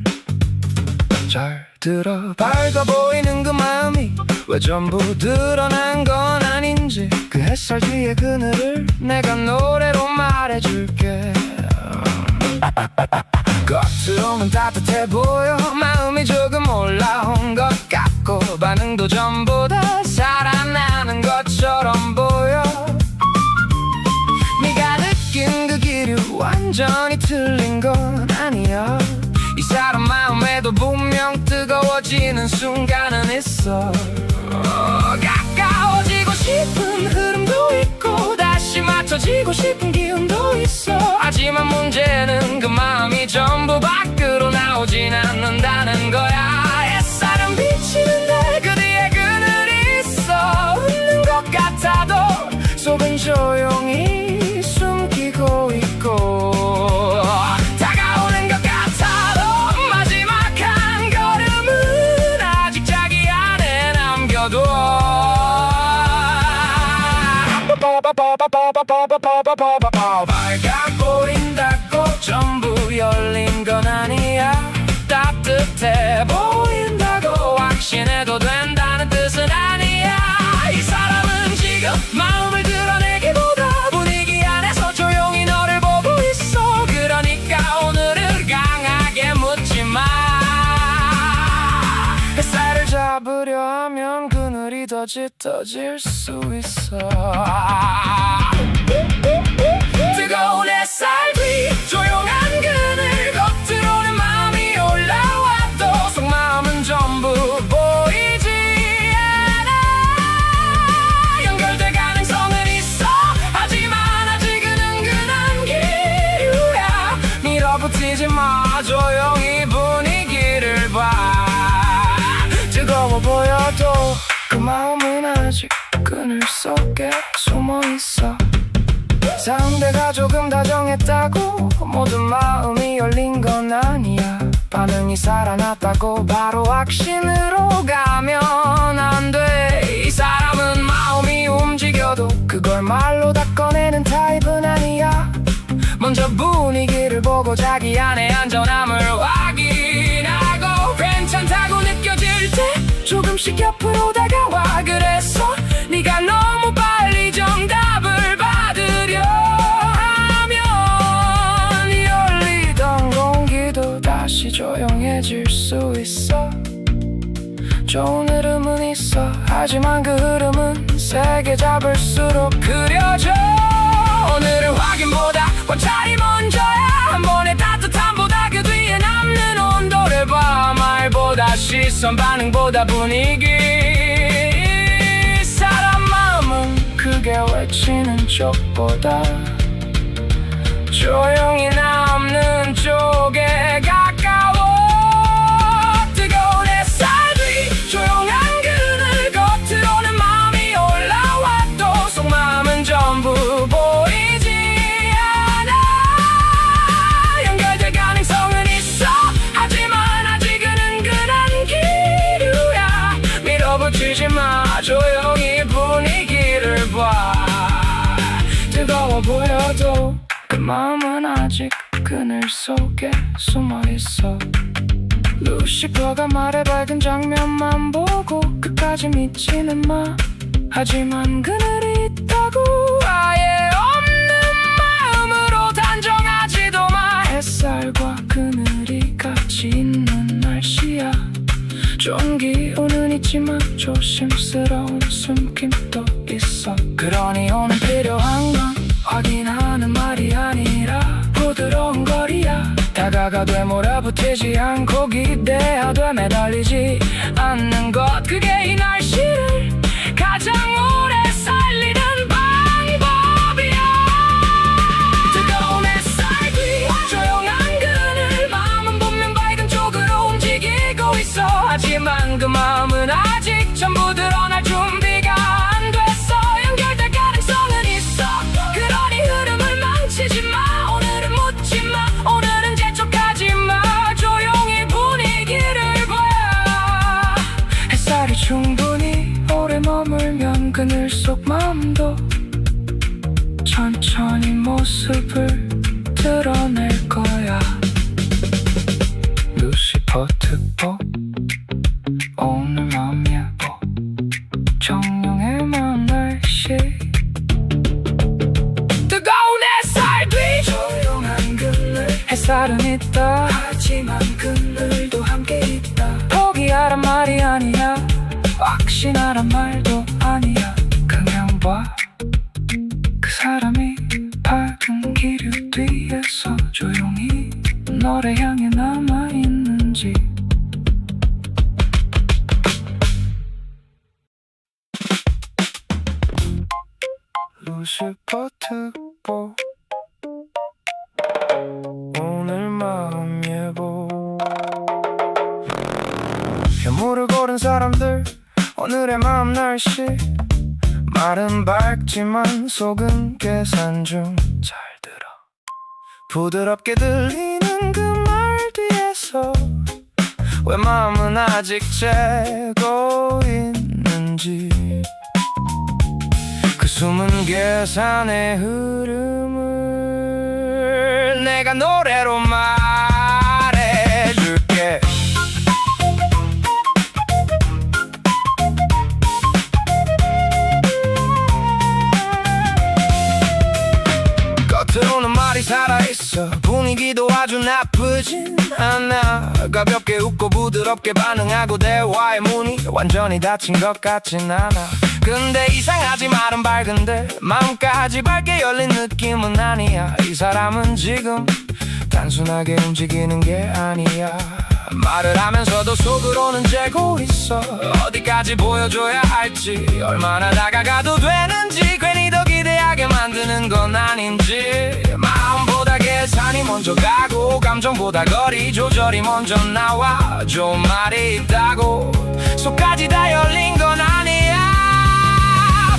잘 들어. 밝아 보이는 그 마음이 왜 전부 드러난 건 아닌지. 그 햇살 뒤의 그늘을 내가 노래로 말해줄게. 겉으로는 따뜻해 보여. 마음이 조금 올라온 것 같고 반응도 전부 다 살아나는 것처럼 보여. 네가 느낀 그 기류 완전히 틀린 건 아니야. 이 사람 마음에도 분명 뜨거워지는 순간은 있어. 가까워지고 싶은 흐름도 있고 다시 맞춰지고 싶은 기운도 있어. 하지만 문제는 그 마음이 전부 밖으로 나오진 않는다는 거야. 햇살은 비치는데 그 뒤에 그늘이 있어. 웃는 것 같아도 속은 마음은 조용히 숨기고 있고 다가오는 것 같아도 마지막 한 걸음은 아직 자기 안에 남겨둬 빨간 보인다고 전부 열린 건 아니야 따뜻해 보인다고 확신해도 된다는 뜻은 아니야 이 사람은 지금 마음을 드러내기보다 분위기 안에서 조용히 너를 보고 있어 그러니까 오늘은 강하게 묻지 마 햇살을 잡으려 하면 그늘이 더 짙어질 수 있어 뜨거운 햇살 뒤 조용한 그늘 겉으로는 마음이 올라와도 속마음은 전부 보이지 않아 연결될 가능성은 있어 하지만 아직은 은근한 기류야 밀어붙이지 마 조용히 분위기를 봐 뜨거워 보여도 그 마음은 아직 그늘 속에 숨어있어 상대가 조금 다정했다고 모든 마음이 열린 건 아니야 반응이 살아났다고 바로 확신으로 가면 안 돼 이 사람은 마음이 움직여도 그걸 말로 다 꺼내는 타입은 아니야 먼저 분위기를 보고 자기 안의 안전함을 확인하고 괜찮다고 느껴질 때 조금씩 옆으로 다가와 그래서 네가 너무 빨리 정답을 받으려 하면 열리던 공기도 다시 조용해질 수 있어 좋은 흐름은 있어 하지만 그 흐름은 세게 잡을수록 그려져 오늘은 확인보다 관찰이 먼저야 한 번의 따뜻함보다 그 뒤에 남는 온도를 봐 말보다 시선 반응보다 분위기 사람 마음은 크게 외치는 쪽보다 조용히 남는 쪽에 가까워 뜨거운 햇살 뒤 조용한 그늘 겉으로는 마음이 올라와도 속마음은 전부 보이지 않아 연결될 가능성은 있어 하지만 아직은 은근한 기류야 밀어붙이지 마 조용히 분위기를 봐 뜨거워 보여도 그 마음은 아직 그늘 속에 숨어있어 루시퍼가 말해 밝은 장면만 보고 끝까지 믿지는 마 하지만 그늘이 있다고 아예 없는 마음으로 단정하지도 마 햇살과 그늘이 같이 있는 날씨야 좋은 기운은 있지만 조심스러운 숨김도 있어 그러니 오늘 필요한 건 확인하는 말이 아니라 부드러운 거리야 다가가되 몰아붙이지 않고 기대하되 매달리지 않는 것 그게 이 날씨를 가장 오래 살리는 방법이야 뜨거운 햇살 뒤 조용한 그늘 마음은 분명 밝은 쪽으로 움직이고 있어 하지만 그 마음은 아직 전부 드러날 준비가 안 됐어 연결될 가능성은 있어 그러니 흐름을 망치지 마 오늘은 묻지 마 오늘은 재촉하지 마 조용히 분위기를 봐 햇살이 충분히 오래 머물면 그늘 속 마음도 천천히 모습을 드러낼 거야 루시퍼 특보 오늘 마음 예뻐 정령의 마음 날씨 뜨거운 햇살 뒤 조용한 그늘 햇살은 있다 하지만 그늘도 함께 있다 포기하란 말이 아니야 확신하란 말도 아니야 그냥 봐 그 사람이 밝은 기류 뒤에서 조용히 너를 향해 남아있는지 루시퍼 특보 오늘 마음 예보 현무를 고른 사람들 오늘의 마음 날씨 말은 밝지만 속은 계산 중. 잘 들어. 부드럽게 들리는 그 말 뒤에서 왜 마음은 아직 재고 있는지, 그 숨은 계산의 흐름을 내가 노래로 말해줄게. 겉으로는 말이 살아있어 분위기도 아주 나쁘진 않아. 가볍게 웃고 부드럽게 반응하고 대화의 문이 완전히 닫힌 것 같진 않아. 근데 이상하지 말은 밝은데 마음까지 밝게 열린 느낌은 아니야. 이 사람은 지금 단순하게 움직이는 게 아니야. 말을 하면서도 속으로는 재고 있어. 어디까지 보여줘야 할지, 얼마나 다가가도 되는지, 괜히 더 기대하게 만드는 건 아닌지. 마음보다 계산이 먼저 가고 감정보다 거리 조절이 먼저 나와. 좋은 말이 있다고 속까지 다 열린 건 아니야.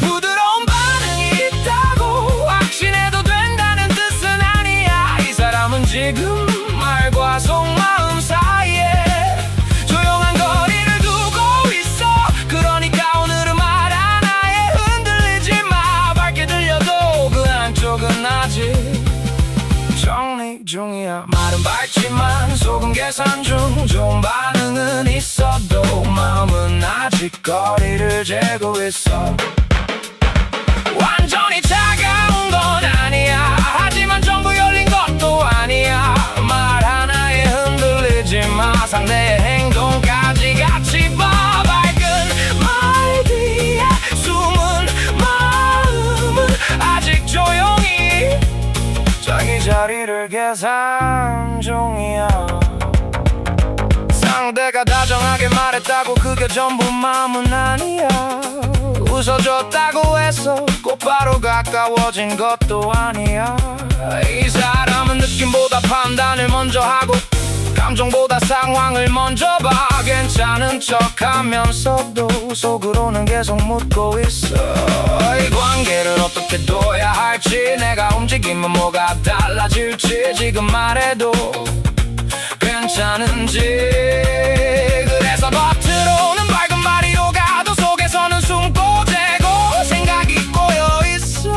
부드러운 반응이 있다고 확신해도 된다는 뜻은 아니야. 이 사람은 지금 말과 속마음 사이에 조용한 거리를 두고 있어. 그러니까 오늘은 말 하나에 흔들리지 마. 밝게 들려도 그 한쪽은 아직 정리 중이야. 말은 밝지만 속은 계산 중. 좋은 반응은 있어도 마음은 아직 거리를 재고 있어. 완전히 차가운 건 아니야. 하지만 전부 열린 것도 아니야. 말 하나에 흔들리지 마. 상대의 행동까지 같이 봐. 밝은 말 뒤에 숨은 마음은 아직 조용히 자기 자리를 계산 중이야. 상대가 다정하게 말했다고 그게 전부 마음은 아니야. 웃어줬다고 해서 곧바로 가까워진 것도 아니야. 이 사람은 느낌보다 판단을 먼저 하고 감정보다 상황을 먼저 봐. 괜찮은 척하면서도 속으로는 계속 묻고 있어. 이 관계를 어떻게 둬야 할지, 내가 움직이면 뭐가 달라질지, 지금 말해도 괜찮은지. 그래서 겉으로는 밝은 말이 오가도 속에서는 숨고 재고 생각이 꼬여있어.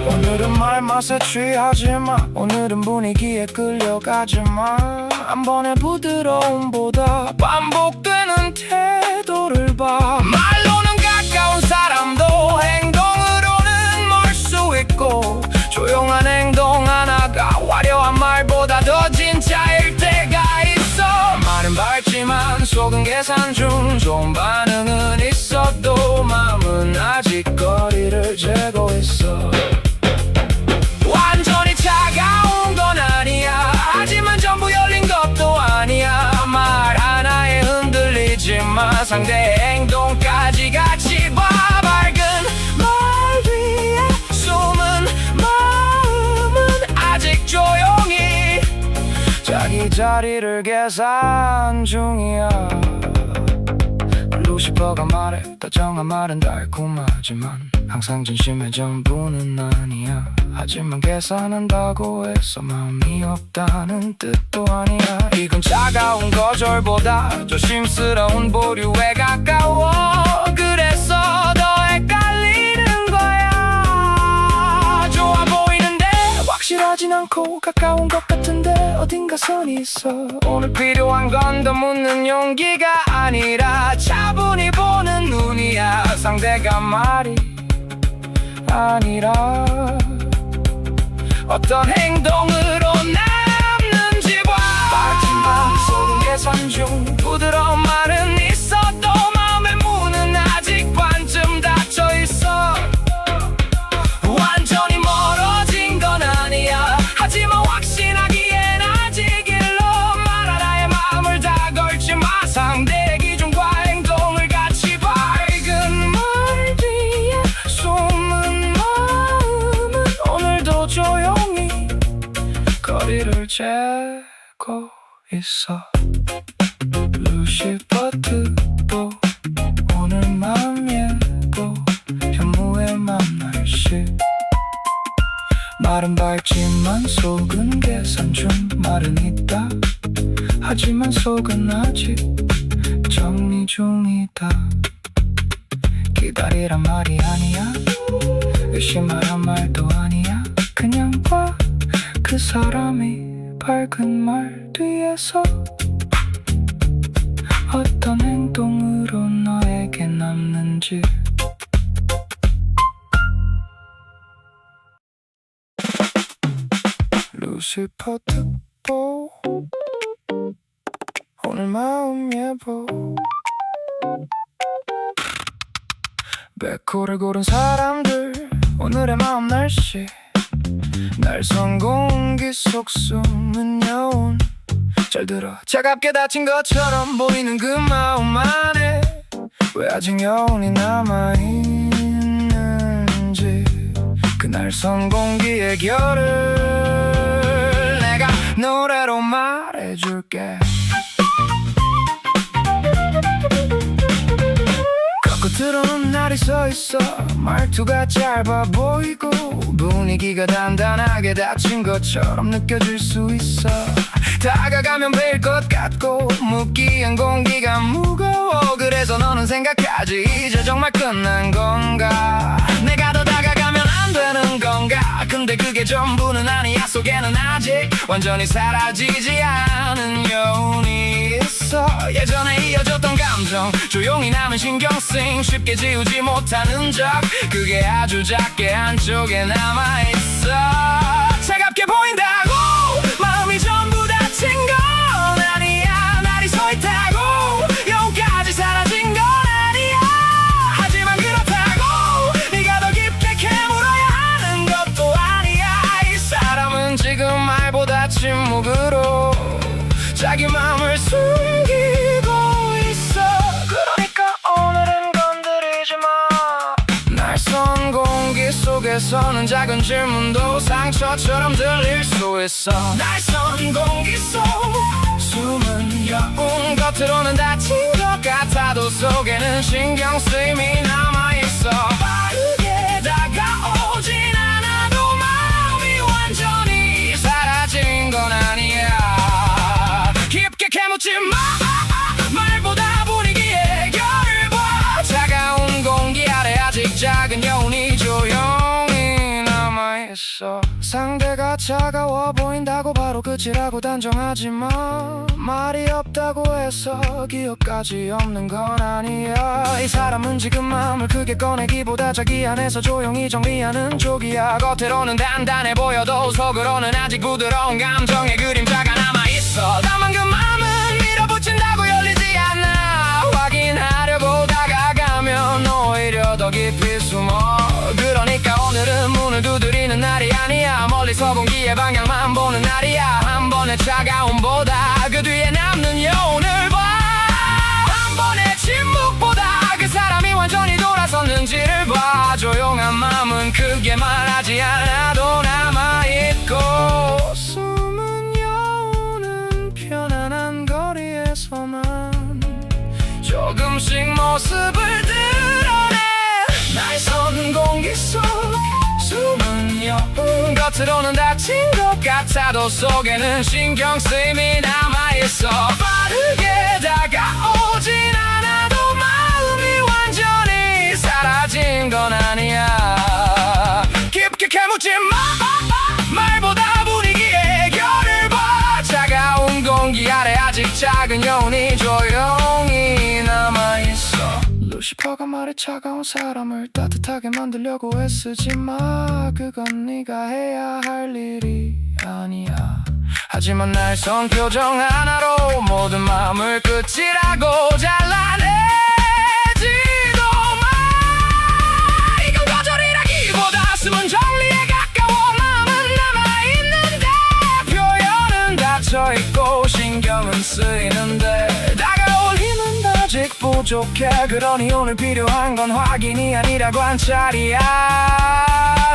오늘은 말 맛에 취하지마. 오늘은 분위기에 끌려가지마. 한 번의 부드러움보다 반복되는 태도를 봐. 말로는 가까운 사람도 행동으로는 멀 수 있고, 조용한 행동 하나가 화려한 말보다 더 진짜일 때가 있어. 말은 밝지만 속은 계산 중. 좋은 반응은 있어도 마음은 아직 거리를 재고 있어. 완전히 차가운 건 아니야. 하지만 전부 열린 것도 아니야. 말 하나에 흔들리지 마. 상대의 행동까지 같이 봐. 밝은 말 뒤에 숨은 마음은 아직 조용히 자기 자리를 계산 중이야. 루시퍼가 말해 다정한 말은 달콤하지만 항상 진심의 전부는 아니야. 하지만 계산한다고 해서 마음이 없다는 뜻도 아니야. 이건 차가운 거절보다 조심스러운 보류에 가까워. 그래서 더 헷갈리는 거야. 좋아 보이는데 확실하진 않고 가까운 것 같은데 어딘가 선이 있어. 오늘 필요한 건 더 묻는 용기가 아니라 차분히 보는 눈이야. 상대가 말이 아니라 어떤 행동으로 남는지 봐. 밝지만 속은 계산 중. 부드러운 말은 있어도 마음의 문은 아직 반쯤 닫혀있어. 완전히 멀어진 건 아니야. 하지만 확신하기엔 아직 일러. 말 하나에 마음을 다 걸지 마. 상대의 기준과 행동을 같이 봐. 밝은 말 뒤에 숨은 마음은 오늘도 조용히 거리를 재고 있어. 루시퍼 듣고 말은 밝지만 속은 계산 중. 말은 있다 하지만 속은 아직 정리 중이다. 기다리란 말이 아니야, 의심하란 말도 아니야. 그냥 봐, 그 사람이 밝은 말 뒤에서 어떤 행동으로 너에게 남는지. 루시퍼 특보, 오늘 마음 예보. 백호를 고른 사람들, 오늘의 마음 날씨. 날선 공기 속 숨은 여운. 잘 들어, 차갑게 다친 것처럼 보이는 그 마음 안에 왜 아직 여운이 남아있는지. 그 날선 공기의 결을 내가 노래로 말해줄게. 거꾸로는 날이 서있어. 말투가 짧아 보이고 분위기가 단단하게 닫힌 것처럼 느껴질 수 있어. 다가가면 베일 것 같고 무기한 공기가 무거워. 그래서 너는 생각하지, 이제 정말 끝난 건가? 내가 더 다가가면 안 되는 건가? 근데 그게 전부는 아니야. 속에는 아직 완전히 사라지지 않은 여운이 있어. 예전에 이어졌던 감정 조용히 남은 신경쓰임 쉽게 지우지 못하는 적, 그게 아주 작게 한쪽에 남아있어. 차갑게 보인다고 마음이 전부 다친 건 아니야. 날이 서있다고 여기까지 사라진 건 아니야. 하지만 그렇다고 네가 더 깊게 캐물어야 하는 것도 아니야. 이 사람은 지금 말보다 침묵으로 자기 마음을 숨기고 있어. 그러니까 오늘은 건드리지 마. 날선 공기 속에서는 작은 질문도 상처처럼 들릴 수 있어. 날선 공기 속 숨은 여운. 겉으로는 다친 것 같아도 속에는 신경 쓰임이 남아있어. 빠르게 다가오진 않아도 마음이 완전히 사라진 건 아니야. 깊게 캐묻지 마. 말보다 분위기의 결을 봐. 차가운 공기 아래 아직 작은 여운이 조용히 남아있어. 상대가 차가워 보인다고 바로 끝이라고 단정하지 마. 말이 없다고 해서 기억까지 없는 건 아니야. 이 사람은 지금 마음을 크게 꺼내기보다 자기 안에서 조용히 정리하는 쪽이야. 겉으로는 단단해 보여도 속으로는 아직 부드러운 감정의 그림자가 남아있어. 다만 그 마음은 밀어붙인다고 열리지 않아. 확인하려고 다가가면 오히려 더 깊이 숨어. 그러니까 오늘은 문을 두드리는 날이 아니야. 멀리서 공기의 방향만 보는 날이야. 한 번의 차가움보다 그 뒤에 남는 여운을 봐. 한 번의 침묵보다 그 사람이 완전히 돌아섰는지를 봐. 조용한 마음은 크게 말하지 않아도 남아있고. 숨은 여운은 편안한 거리에서만 조금씩 모습을 드러내. 날선 공기 속 숨은 여운. 겉으로는 다친 것 같아도 속에는 신경 쓰임이 남아있어. 빠르게 다가오진 않아도 마음이 완전히 사라진 건 아니야. 깊게 캐묻지 마. 말보다 분위기의 결을 봐. 차가운 공기 아래 아직 작은 여운이 조용히 남아있어. 루시퍼가 말해 차가운 사람을 따뜻하게 만들려고 애쓰지 마. 그건 네가 해야 할 일이 아니야. 하지만 날선 표정 하나로 모든 마음을 끝이라고 잘라내지도 마. 이건 거절이라기보다 숨은 정리에 가까워. 마음은 남아있는데 표현은 닫혀있고 신경은 쓰이는데 다가올 힘은 아직 부족해. 그러니 오늘 필요한 건 확인이 아니라 관찰이야.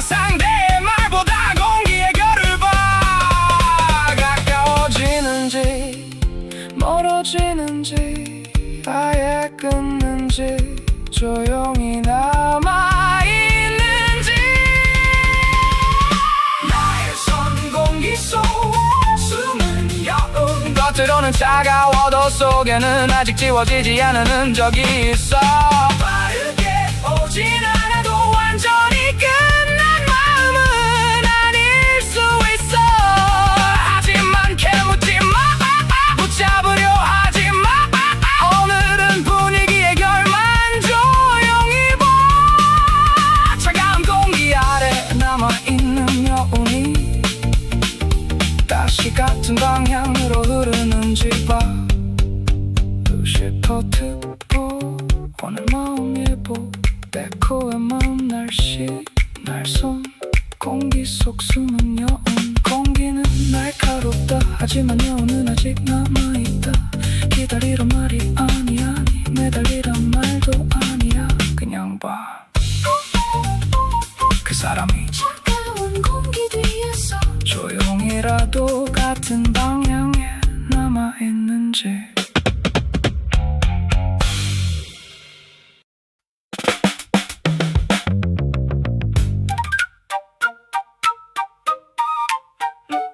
상대의 말보다 공기의 결을 봐. 가까워지는지 멀어지는지 아예 끊는지 조용히 남아있는지. 차가워도 속에는 아직 지워지지 않은 흔적이 있어. 빠르게 오진 않아도 완전히 끝난 마음은 아닐 수 있어. 하지만 캐묻지 마, 붙잡으려 하지 마. 오늘은 분위기의 결만 조용히 봐. 차가운 공기 아래 남아있는 여운이 다시 같은 방향으로 흐르는지 봐. 루시퍼 듣고 오늘 마음 예보 백호의 마음 날씨 날손 공기 속 숨은 여운. 공기는 날카롭다 하지만 여운은 아직 남아있다. 기다리러 말이 아니 매달리란 말도 아니야. 그냥 봐. 그 사람이 차가운 공기 뒤에서 조용히라도 같은 방향에 남아있는지.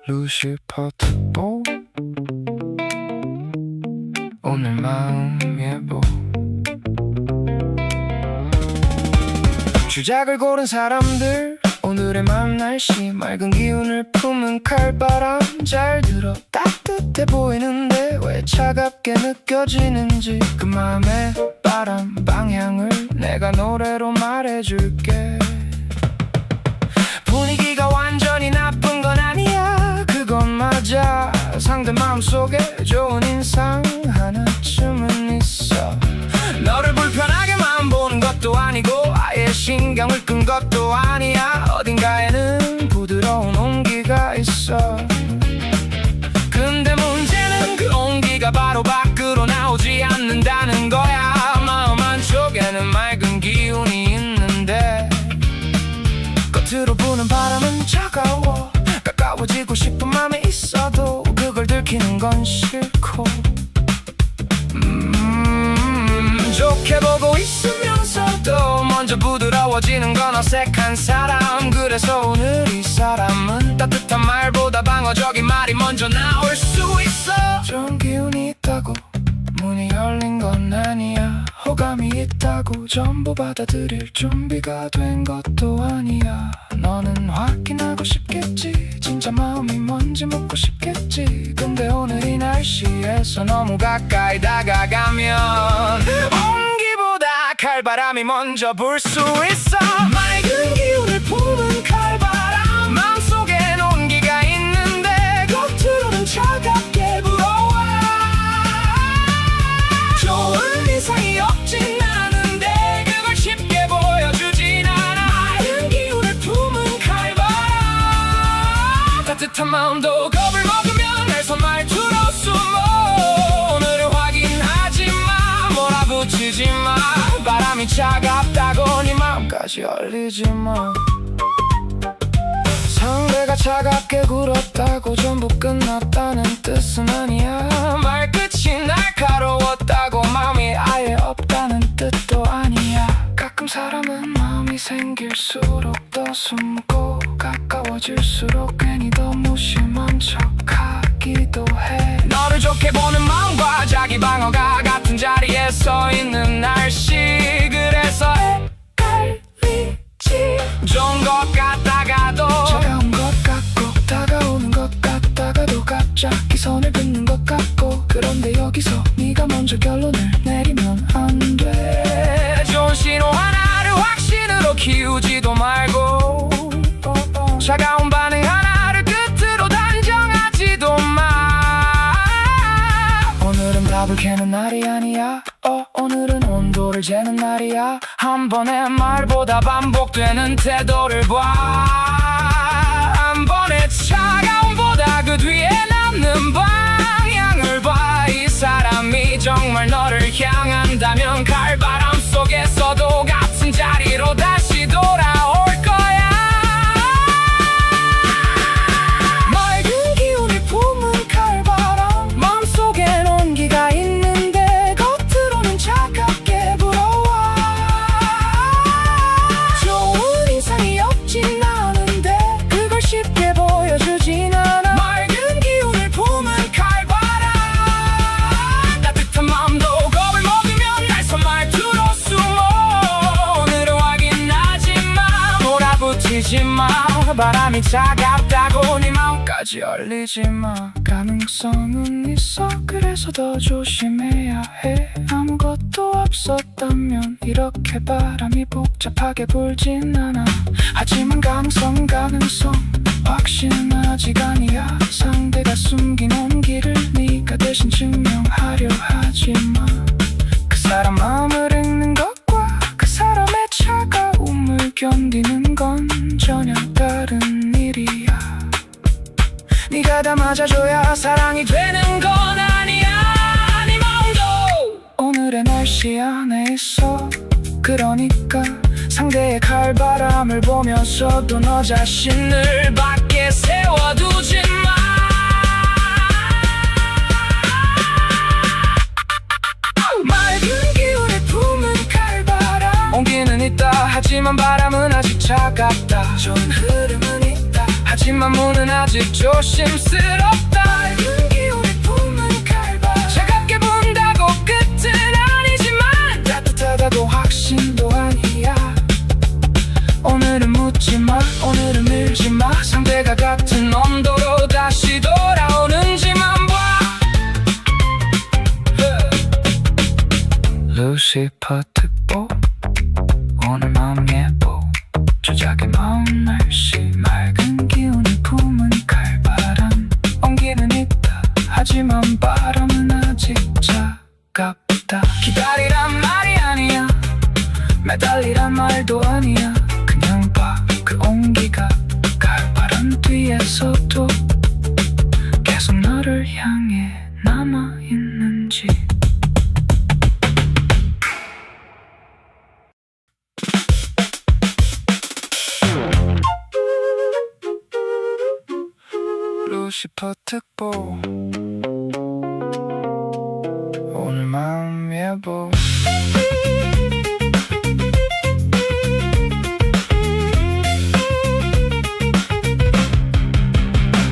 루시퍼 듣고 오늘 마음 예보. 주작을 고른 사람들 오늘의 맘 날씨 맑은 기운을 품은 칼바람. 잘 들어 따뜻해 보이는데 왜 차갑게 느껴지는지. 그 마음의 바람 방향을 내가 노래로 말해줄게. 분위기가 완전히 나쁜 건 아니야. 그건 맞아. 상대 마음속에 좋은 인상 하나쯤은 있어. 너를 불편하게만 보는 것도 아니고 아예 신경을 끈 것도 아니야. 어딘가에는 부드러운 온기가 있어. 근데 문제는 그 온기가 바로 밖으로 나오지 않는다는 거야. 마음 한쪽에는 맑은 기운이 있는데 겉으로 부는 바람은 차가워. 가까워지고 싶은 맘이 있어도 그걸 들키는 건 싫고. 좋게 보고 있으면서도 먼저 부드러워지는 건 어색한 사람. 그래서 오늘 이 사람은 따뜻한 말보다 방어적인 말이 먼저 나올 수 있어. 좋은 기운이 있다고 문이 열린 건 아니야. 호감이 있다고 전부 받아들일 준비가 된 것도 아니야. 너는 확인하고 싶겠지. 진짜 마음이 뭔지 묻고 싶겠지. 근데 오늘 이 날씨에서 너무 가까이 다가가면 온기보다 칼바람이 먼저 불 수 있어. 맑은 기운을 품은 칼바람. 마음속엔 온기가 있는데 겉으로는 차갑게 불어와. 좋은 이상이 없진 않은데 그걸 쉽게 보여주진 않아. 맑은 기운을 품은 칼바람. 따뜻한 마음도 겁을 먹으면 내 손 말투로 숨어. 오늘을 확인하지 마, 몰아붙이지 마. 바람이 차갑다고 네 마음까지 열리지 마. 상대가 차갑게 굴었다고 전부 끝났다는 뜻은 아니야. 말끝이 날카로웠다고 마음이 아예 없다는 뜻도 아니야. 가끔 사람은 마음이 생길수록 더 숨고 가까워질수록 괜히 더 무심한 척하기도 해. 너를 좋게 보는 마음과 자기 방어가 같은 자리에 서 있는 날씨. 그래서 헷갈리지. 좋은 것 같다가도 차가운 것 같고 다가오는 것 같다가도 갑자기 손을 긋는 것 같고. 그런데 여기서 네가 먼저 결론을 내리면 안 돼. 좋은 신호 하나를 확신으로 키우지도 말고 차가운 반응 하나를 끝으로 단정하지도 마. 오늘은 답을 캐는 날이 아니야. 오늘은 온도를 재는 날이야. 한 번의 말보다 반복되는 태도를 봐. 한 번의 차가움보다 그 뒤에 남는 방향을 봐. 이 사람이 정말 너를 향한다면 칼바람 속에서도 같은 자리로 다시 돌아올 거야. 맑은 기운을 품은 칼바람. 마음속엔 온기가 있는데 겉으로는 차갑게 불어와. 좋은 인상이 없진 않은데 그걸 쉽게 보여주진 않아. 맑은 기운을 품은 칼바람. 붙이지 마. 바람이 차갑다고 네 마음까지 얼리지 마. 가능성은 있어. 그래서 더 조심해야 해. 아무것도 없었다면 이렇게 바람이 복잡하게 불진 않아. 하지만 가능성은 가능성, 확신은 아직 아니야. 상대가 숨긴 온기를 네가 대신 증명하려 하지 마. 그 사람 마음을 읽는 것과 그 사람의 차가움을 견디는 건 전혀 다른 일이야. 네가 다 맞아줘야 사랑이 되는 건 아니야. 네 마음도 오늘의 날씨 안에 있어. 그러니까 상대의 칼바람을 보면서도 너 자신을 밖에 세워두지 마. 맑은 기운에 품은 칼바람, 온기는 있다. 하지만 바람은 아직 차갑다. 좋은 흐름은 있다. 하지만 문은 아직 조심스럽다. 맑은 기운에 품은 칼바람, 차갑게 분다고 끝은 아니지만 따뜻하다고 확신도 아니야. 오늘은 묻지마, 오늘은 밀지마. 상대가 같은 온도로 다시 돌아오는지만 봐. 루시퍼 특보, 오늘 마음 예보. 조작의 마음 날씨, 맑은 기운을 품은 칼바람, 온기는 있다. 하지만 바람은 아직 차갑다. 기다리란 말이 아니야, 매달리란 말도 아니야. 그냥 봐, 그 온기가 칼바람 뒤에서도 계속 너를 향해 남아있는지. 루시퍼 특보, 오늘 마음 예보.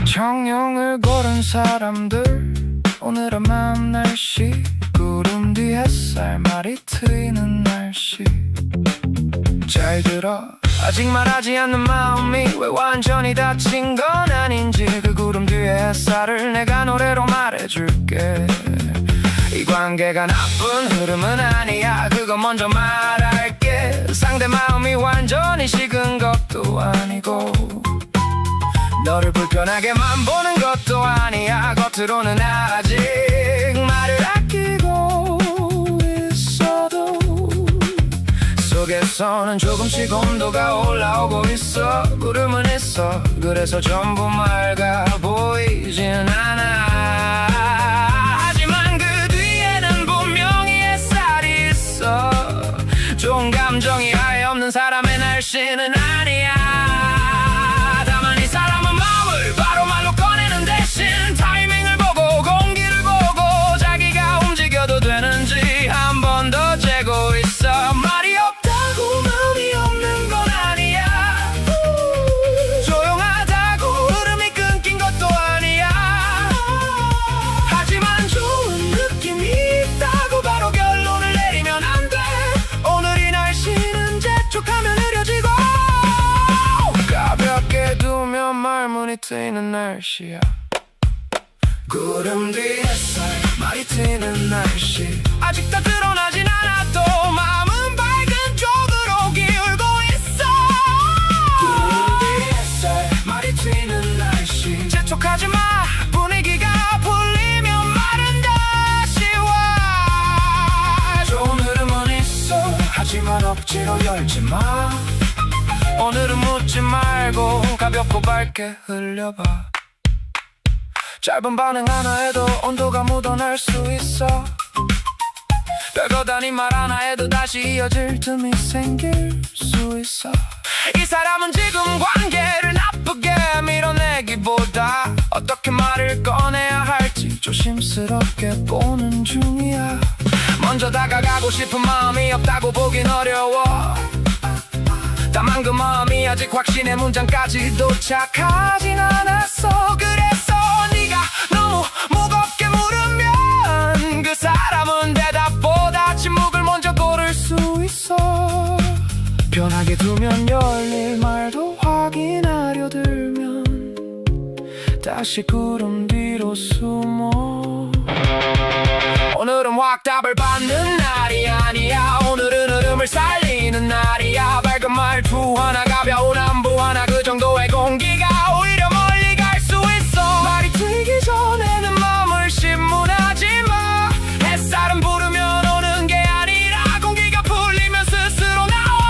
청룡을 고른 사람들, 오늘은 마음 날씨. 구름 뒤 햇살, 말이 트이는 날씨. 잘 들어, 아직 말하지 않는 마음이 왜 완전히 닫힌 건 아닌지. 그 구름 뒤의 햇살을 내가 노래로 말해줄게. 이 관계가 나쁜 흐름은 아니야, 그거 먼저 말할게. 상대 마음이 완전히 식은 것도 아니고, 너를 불편하게만 보는 것도 아니야. 겉으로는 아직 말을 아끼고 있어도 속에서는 조금씩 온도가 올라오고 있어. 구름은 있어. 그래서 전부 맑아 보이진 않아. 하지만 그 뒤에는 분명히 햇살이 있어. 좋은 감정이 아예 없는 사람의 날씨는 아니야. 다만 이 사람은 마음을 바로 말로 꺼내는 대신 타이밍을 보고 공기를 보고 자기가 움직여도 되는지 한 번 더 재고 있어. 말이 없다고 마음이 없는 건 아니야. 조용하다고 흐름이 끊긴 것도 아니야. 하지만 좋은 느낌이 있다고 바로 결론을 내리면 안 돼. 오늘 이 날씨는 재촉하면 흐려지고 가볍게 두면 말문이 트이는 날씨야. 구름 뒤 햇살, 말이 트이는 날씨. 아직 다 드러나진 않아도 마음은 밝은 쪽으로 기울고 있어. 구름 뒤 햇살, 말이 트이는 날씨. 재촉하지 마, 분위기가 풀리면 말은 다시 와. 좋은 흐름은 있어. 하지만 억지로 열지 마. 오늘은 묻지 말고 가볍고 밝게 흘려봐. 짧은 반응 하나에도 온도가 묻어날 수 있어. 별것 아닌 말 하나에도 다시 이어질 틈이 생길 수 있어. 이 사람은 지금 관계를 나쁘게 밀어내기보다 어떻게 말을 꺼내야 할지 조심스럽게 보는 중이야. 먼저 다가가고 싶은 마음이 없다고 보긴 어려워. 다만 그 마음이 아직 확신의 문장까지 도착하진 않았어. 그래서 네가 너무 무겁게 물으면 그 사람은 대답보다 침묵을 먼저 고를 수 있어. 편하게 두면 열릴 말도 다시 구름 뒤로 숨어. 오늘은 확 답을 받는 날이 아니야. 오늘은 흐름을 살리는 날이야. 밝은 말투 하나, 가벼운 안부 하나, 그 정도의 공기가 오히려 멀리 갈 수 있어. 말이 트이기 전에는 마음을 신문하지 마. 햇살은 부르면 오는 게 아니라 공기가 풀리면 스스로 나와.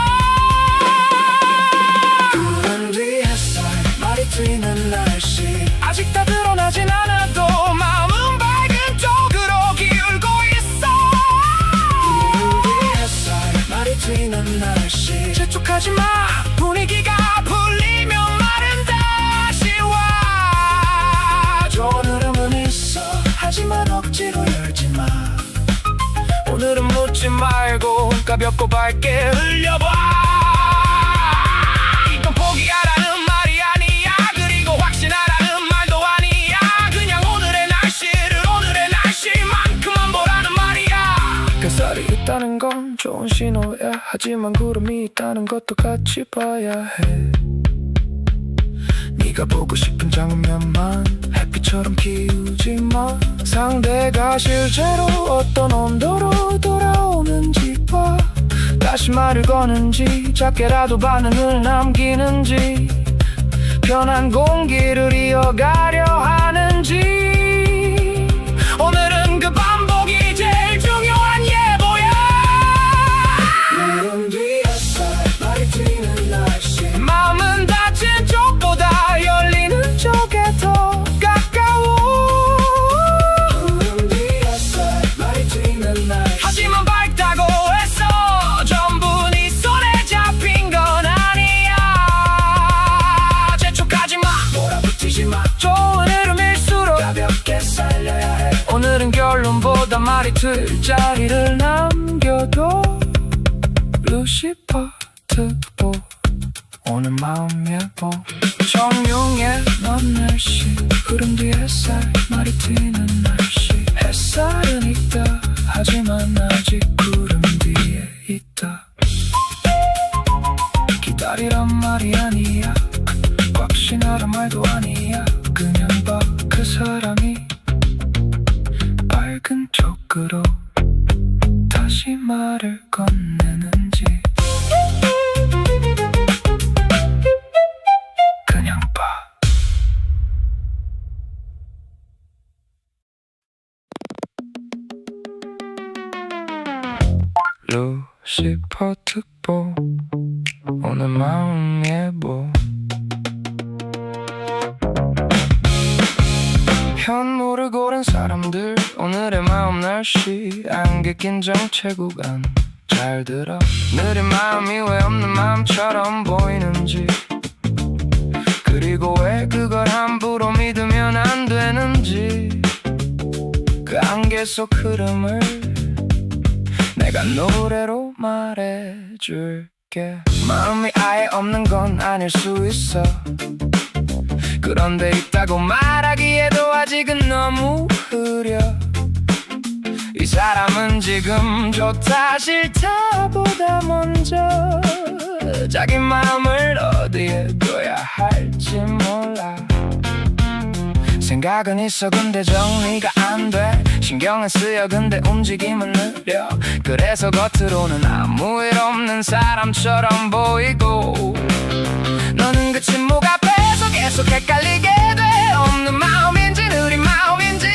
구름 뒤 햇살, 말이 트이는 날씨, 아직 다 드러나진 않아도 마음은 밝은 쪽으로 기울고 있어. 구름 뒤 햇살, 말이 트이는 날씨, 재촉하지 마. 분위기가 풀리면 말은 다시 와. 좋은 흐름은 있어. 하지만 억지로 열지 마. 오늘은 묻지 말고 가볍고 밝게 흘려봐. 이건 포기하라는 말이 아니야. 그리고 확신하라는 말도 아니야. 그냥 오늘의 날씨만큼만 보라는 말이야. 햇살이 있다는 건 좋은 신호야. 하지만 구름이 있다는 것도 같이 봐야 해. 네가 보고 싶은 장면만 햇빛처럼 키우지 마. 상대가 실제로 어떤 온도로 돌아오는지 봐. 다시 말을 거는지 작게라도 반응을 남기는지, 편한 공기를 이어가려 하는지. 오늘은 그 반복이 제일 중요한 예보야. 구름 뒤 햇살, 말이 트이는 날씨, 마음은 닫힌 쪽보다 열리는 쪽에 더 가까워. 구름 뒤 햇살, 말이 트이는 날씨, 하지만 밝다고 해서 전부 네 손에 잡힌 건 아니야. 재촉하지 마, 몰아붙이지 마. 좋은 흐름일수록 가볍게 살려야 해. 오늘은 결론보다 말이 틀 자리를 남겨둬. 루시퍼 특보, 오늘 마음 예보. 정용의 넌 날씨, 구름 뒤 햇살, 말이 트이는 날씨. 햇살은 있다, 하지만 아직 구름 뒤에 있다. 기다리란 말이 아니야. 확신하란 말도 아니야. 그냥 봐, 그 사람이 밝은 쪽으로 다시 말을 건네는지. 그냥 봐. 루시퍼 특보, 오늘 마음 예보. 현무를 고른 사람들, 오늘의 마음 날씨, 안개 낀 정체 구간. 잘 들어. 느린 마음이 왜 없는 마음처럼 보이는지, 그리고 왜 그걸 함부로 믿으면 안 되는지. 그 안개 속 흐름을 내가 노래로 말해줄게. 마음이 아예 없는 건 아닐 수 있어. 그런데 있다고 말하기에도 아직은 너무 흐려. 이 사람은 지금 좋다 싫다보다 먼저 자기 마음을 어디에 둬야 할지 몰라. 생각은 있어 근데 정리가 안 돼. 신경은 쓰여 근데 움직임은 느려. 그래서 겉으로는 아무 일 없는 사람처럼 보이고, 너는 그 침묵 앞에서 계속 헷갈리게 돼. 없는 마음인지 느린 마음인지,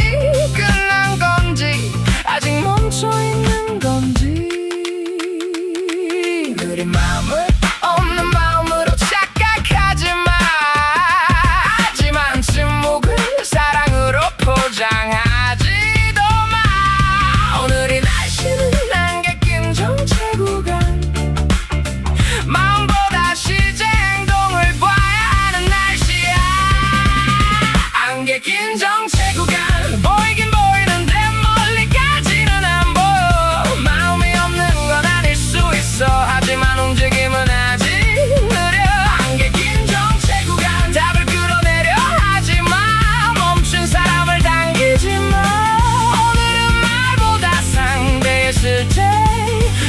끝난 건지 아직 멈춰있는 건지. 느린 마음을 없는 마음으로 착각하지 마. 하지만 침묵을 사랑으로 포장하지도 마. 오늘의 날씨는 안개 낀 정체 구간. 마음보다 실제 행동을 봐야 하는 날씨야. 안개 낀 정체 구간. 보이긴 보이는데 멀리까지는 안 보여. 마음이 없는 건 아닐 수 있어. 하지만 움직임은 아직 느려. 안개 낀 정체 구간. 답을 끌어내려 하지 마. 멈춘 사람을 당기지 마. 오늘은 말보다 상대했을 때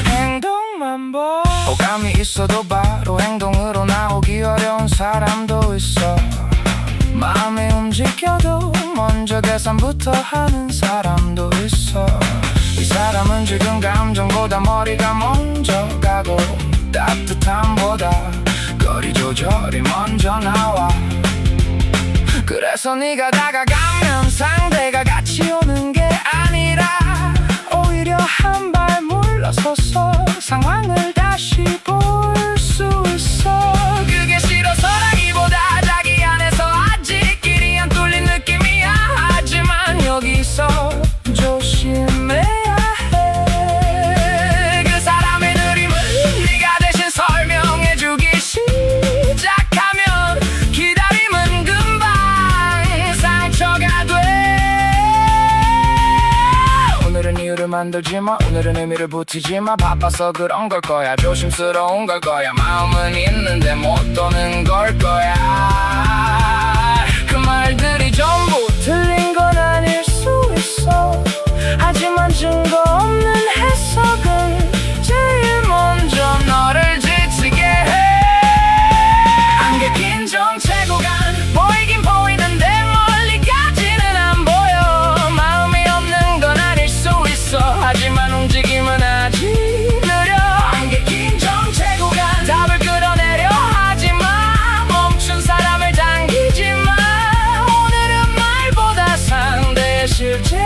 행동만 봐. 호감이 있어도 바로 행동으로 나오기 어려운 사람도 있어. 마음의 움직임 느껴도 먼저 계산부터 하는 사람도 있어. 이 사람은 지금 감정보다 머리가 먼저 가고 따뜻함보다 거리 조절이 먼저 나와. 그래서 네가 다가가면 상대가 같이 오는 게 아니라 오히려 한 발 물러서서 상황을 다시 볼 수 있어. 그게 싫어서라기보다 자기 안에서 아직 길이 안 뚫린 느낌이야. 하지만 여기서 조심해야 해. 그 사람의 느림을 네가 대신 설명해주기 시작하면 기다림은 금방 상처가 돼. 오늘은 이유를 만들지마, 오늘은 의미를 붙이지마. 바빠서 그런 걸 거야, 조심스러운 걸 거야. 마음은 있는데 못 도는 걸 거야. 그 말들이 전부 틀린 건 아닐 수 있어. 하지만 증거 없는 해석은 제일 먼저 너를 지치게 해. 안개 낀 정체 구간 보이긴 보이는데 멀리까지는 안 보여. 마음이 없는 건 아닐 수 있어. 하지만 움직임은 아직 느려. 안개 낀 정체 구간 답을 끌어내려 하지마. 멈춘 사람을 당기지마. 오늘은 말보다 상대의 실제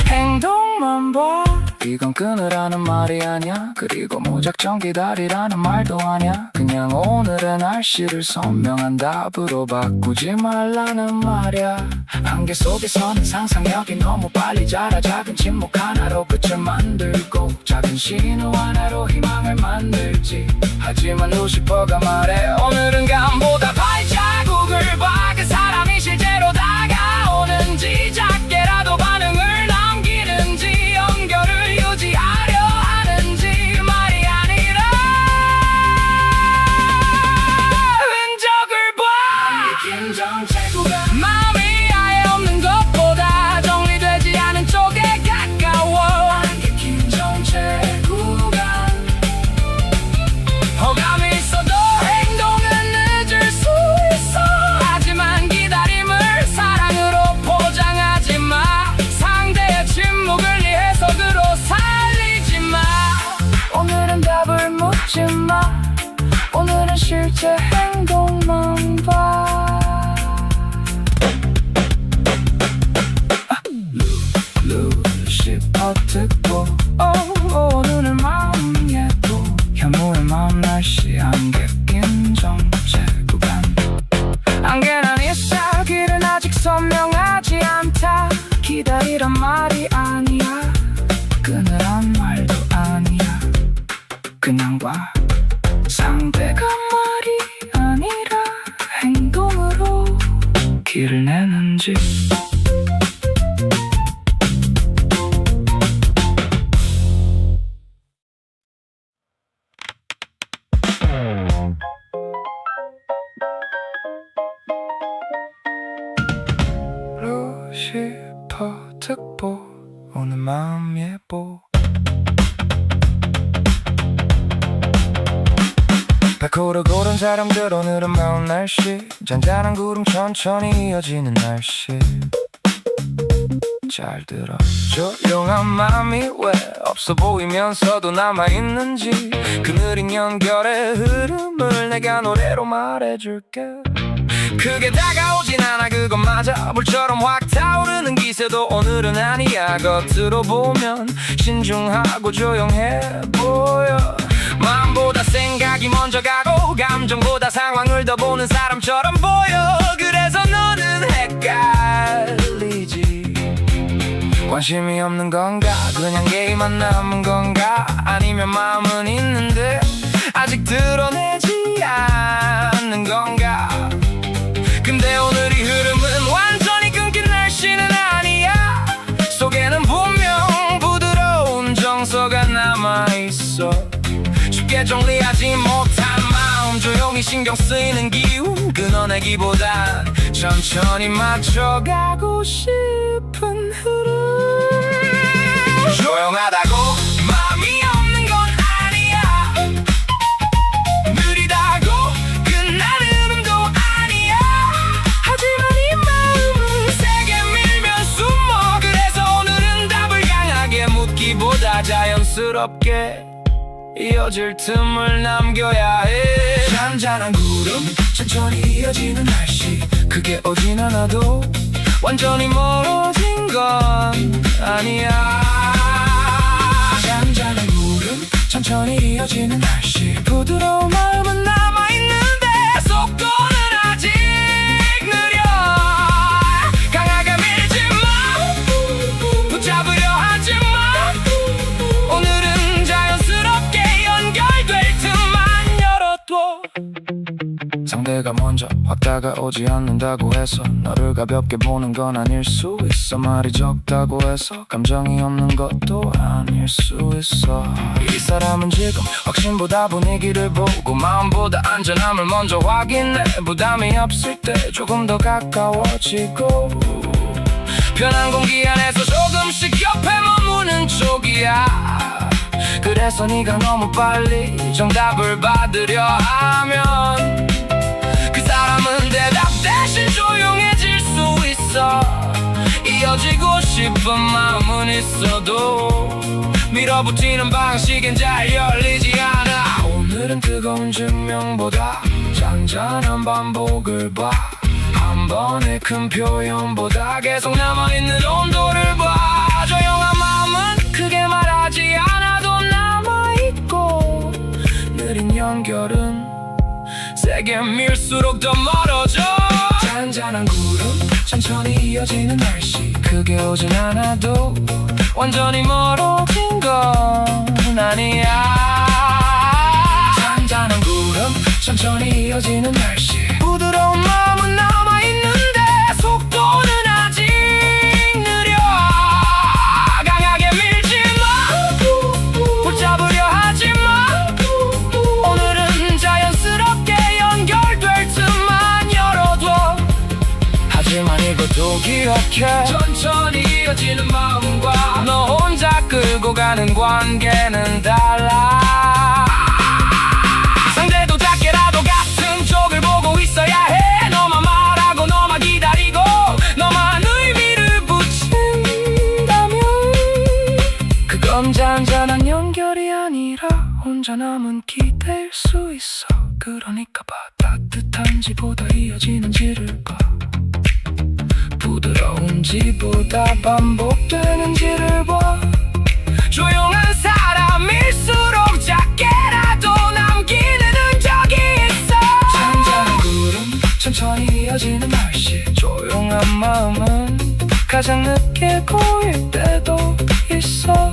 행동만 봐. 이건 끊으라는 말이 아니야. 그리고 무작정 기다리라는 말도 아니야. 그냥 오늘의 날씨를 선명한 답으로 바꾸지 말라는 말이야. 안개 속에서는 상상력이 너무 빨리 자라. 작은 침묵 하나로 끝을 만들고 작은 신호 하나로 희망을 만들지. 하지만 루시퍼가 말해 오늘은 감보다 발자국을 봐. 그 사람이 실제로 다가오는지 작게라도 반응을 남기는지 연결을 유지하려 하는지 말이 아니라 흔적을 봐. 긴 정체 구간 마음이 아예 없는 것보다 정리되지 않은 쪽에 가까워. 긴 정체 구간 호감이 있어도 행동은 늦을 수 있어. 하지만 기다림을 사랑으로 포장하지 마. 상대의 침묵을 네 해석으로 살리지 마. 오늘은 답을 묻지 마. 오늘은 실제 행동만 봐. 루시퍼 듣고 오늘은 마음 예뻐. 현무의 마음 날씨 안개 낀 정체 구간. 안개는 있어 길은 아직 선명하지 않다. 기다리란 말이 아니야. 끊으란 말도 아니야. 그냥 봐. 상대가 말이 아니라 행동으로 길을 내는지. 루시퍼 특보 오늘 마음 예뻐. 발코르 고른 사람들 오늘은 마음 날씨. 잔잔한 구름 천천히 이어지는 날씨. 잘 들어 조용한 마음이 왜 없어 보이면서도 남아있는지. 그 느린 연결의 흐름을 내가 노래로 말해줄게. 크게 다가오진 않아 그것마저 불처럼 확 타오르는 기세도 오늘은 아니야. 겉으로 보면 신중하고 조용해 보여. 마음보다 생각이 먼저 가고 감정보다 상황을 더 보는 사람처럼 보여. 그래서 너는 헷갈리지. 관심이 없는 건가? 그냥 게임만 남은 건가? 아니면 마음은 있는데 아직 드러내지 않는 건가? 근데 오늘 이 흐름은 완전히 끊긴 날씨는 아니야. 속에는 분명 부드러운 정서가 남아있어. 쉽게 정리하지 못한 마음 조용히 신경 쓰이는 기운 끊어내기보단 천천히 맞춰가고 싶은 흐름. 조용하다고 마음이 없는 건 아니야. 느리다고 끝나는 음도 아니야. 하지만 이 마음은 자연스럽게 이어질 틈을 남겨야 해. 잔잔한 구름 천천히 이어지는 날씨, 그게 오진 않아도 완전히 멀어진 건 아니야. 잔잔한 구름 천천히 이어지는 날씨, 부드러운 마음은 남아있는데 속도는 아직 느려. 강하게 밀지마, 붙잡으려 하지마. 오늘은 자연스럽게 연결될 틈만 열어둬. 상대가 먼저 확 다가오지 않는다고 해서 너를 가볍게 보는 건 아닐 수 있어. 말이 적다고 해서 감정이 없는 것도 아닐 수 있어. 이 사람은 지금 확신보다 분위기를 보고 마음보다 안전함을 먼저 확인해. 부담이 없을 때 조금 더 가까워지고 편한 공기 안에서 조금씩 옆에 머무는 쪽이야. 그래서 네가 너무 빨리 정답을 받으려 하면 그 사람은 대답 대신 조용해질 수 있어. 이어지고 싶은 마음은 있어도 밀어붙이는 방식은 잘 열리지 않아. 오늘은 뜨거운 증명보다 잔잔한 반복을 봐. 한 번의 큰 표현보다 계속 남아있는 온도를 봐. 조용한 마음은 크게 말하지 않아도 남아있고, 느린 연결은 세게 밀수록 더 멀어져. 잔잔한 구름 천천히 이어지는 날씨, 크게 오진 않아도 완전히 멀어진 건 아니야. 잔잔한 구름 천천히 이어지는 날씨, 부드러운 마음은 남아있는데 속도는 아직 느려. 강하게 밀지마, 붙잡으려 하지마. 오늘은 자연스럽게 연결될 틈만 열어둬. 하지만 이것도 기억해, 천천히 이어지는 마음과 너 혼자 끌고 가는 관계는 달라. 상대도 작게라도 같은 쪽을 보고 있어야 해. 너만 말하고 너만 기다리고 너만 의미를 붙인다면 그건 잔잔한 연결이 아니라 혼자 남은 기대일 수 있어. 그러니까 봐, 따뜻한지보다 이어지는지를 봐. 부드러운지보다 반복되는지를 봐. 조용한 사람일수록 작게라도 남기는 흔적이 있어. 잔잔한 구름 천천히 이어지는 날씨, 조용한 마음은 가장 늦게 보일 때도 있어.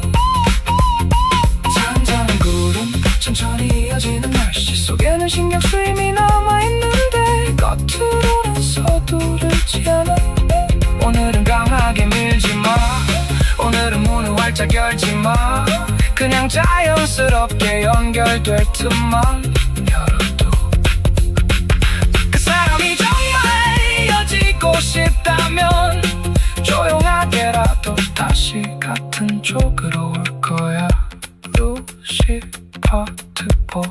잔잔한 구름 천천히 이어지는 날씨 속에는 신경 쓰임이 남아있는데 겉으로는 서두르지 않아. 오늘은 강하게 밀지마, 오늘은 문을 활짝 열지마. 그냥 자연스럽게 연결될 틈만 열어둬. 그 사람이 정말 이어지고 싶다면 조용하게라도 다시 같은 쪽으로 올 거야. 루시 파트보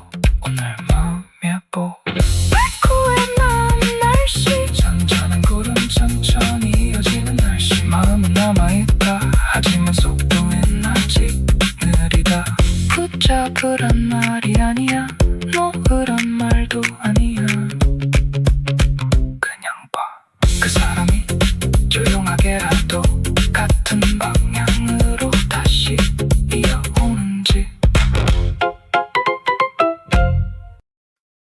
오늘 맘에 보 백호의 맘 날씨, 잔잔한 구름 천천히 이어지는 날씨. 마음은 남아있다 하지만 속도는 아직 느리다. 붙잡으란 말이 아니야, 놓으란 말도 아니야. 그냥 봐, 그 사람이 조용하게라도 같은 방향으로 다시 이어오는지.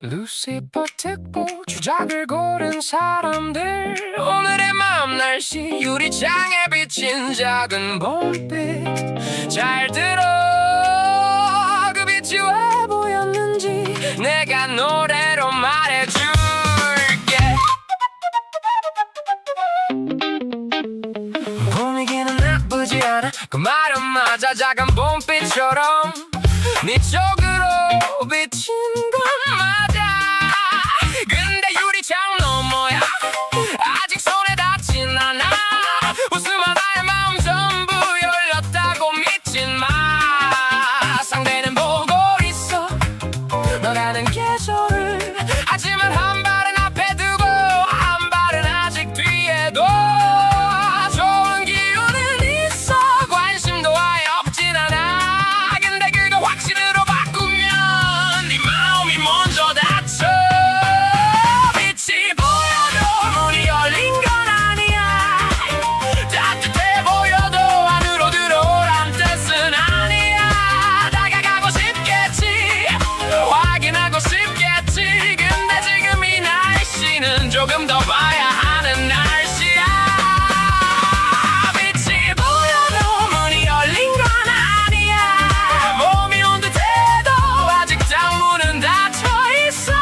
루시퍼 특보 주작을 고른 사람들, 오늘의 맘 날씨 유리창에 비친 작은 볼빛. 잘 들어, 그 빛이 왜 보였는지 내가 노래로 말해줄게. 분위기는 나쁘지 않아, 그 말은 맞아. 작은 봄빛처럼 네 쪽으로 비친 건 맞아. 근데 유리창 너머야 아직 손에 닿진 않아. 웃음하다 내 마음 전부 열렸다고 믿진 마. 상대는 보고 있어 너라는 계절을. 하지만 한 발은 앞에 두고 한 발은 아직 뒤에 둬. 좋은 기운은 있어, 관심도 아예 없진 않아. 너는 조금 더 봐야 하는 날씨야. 빛이 보여도 문이 열린 건 아니야. 봄이 온 듯해도 아직 창문은 닫혀있어.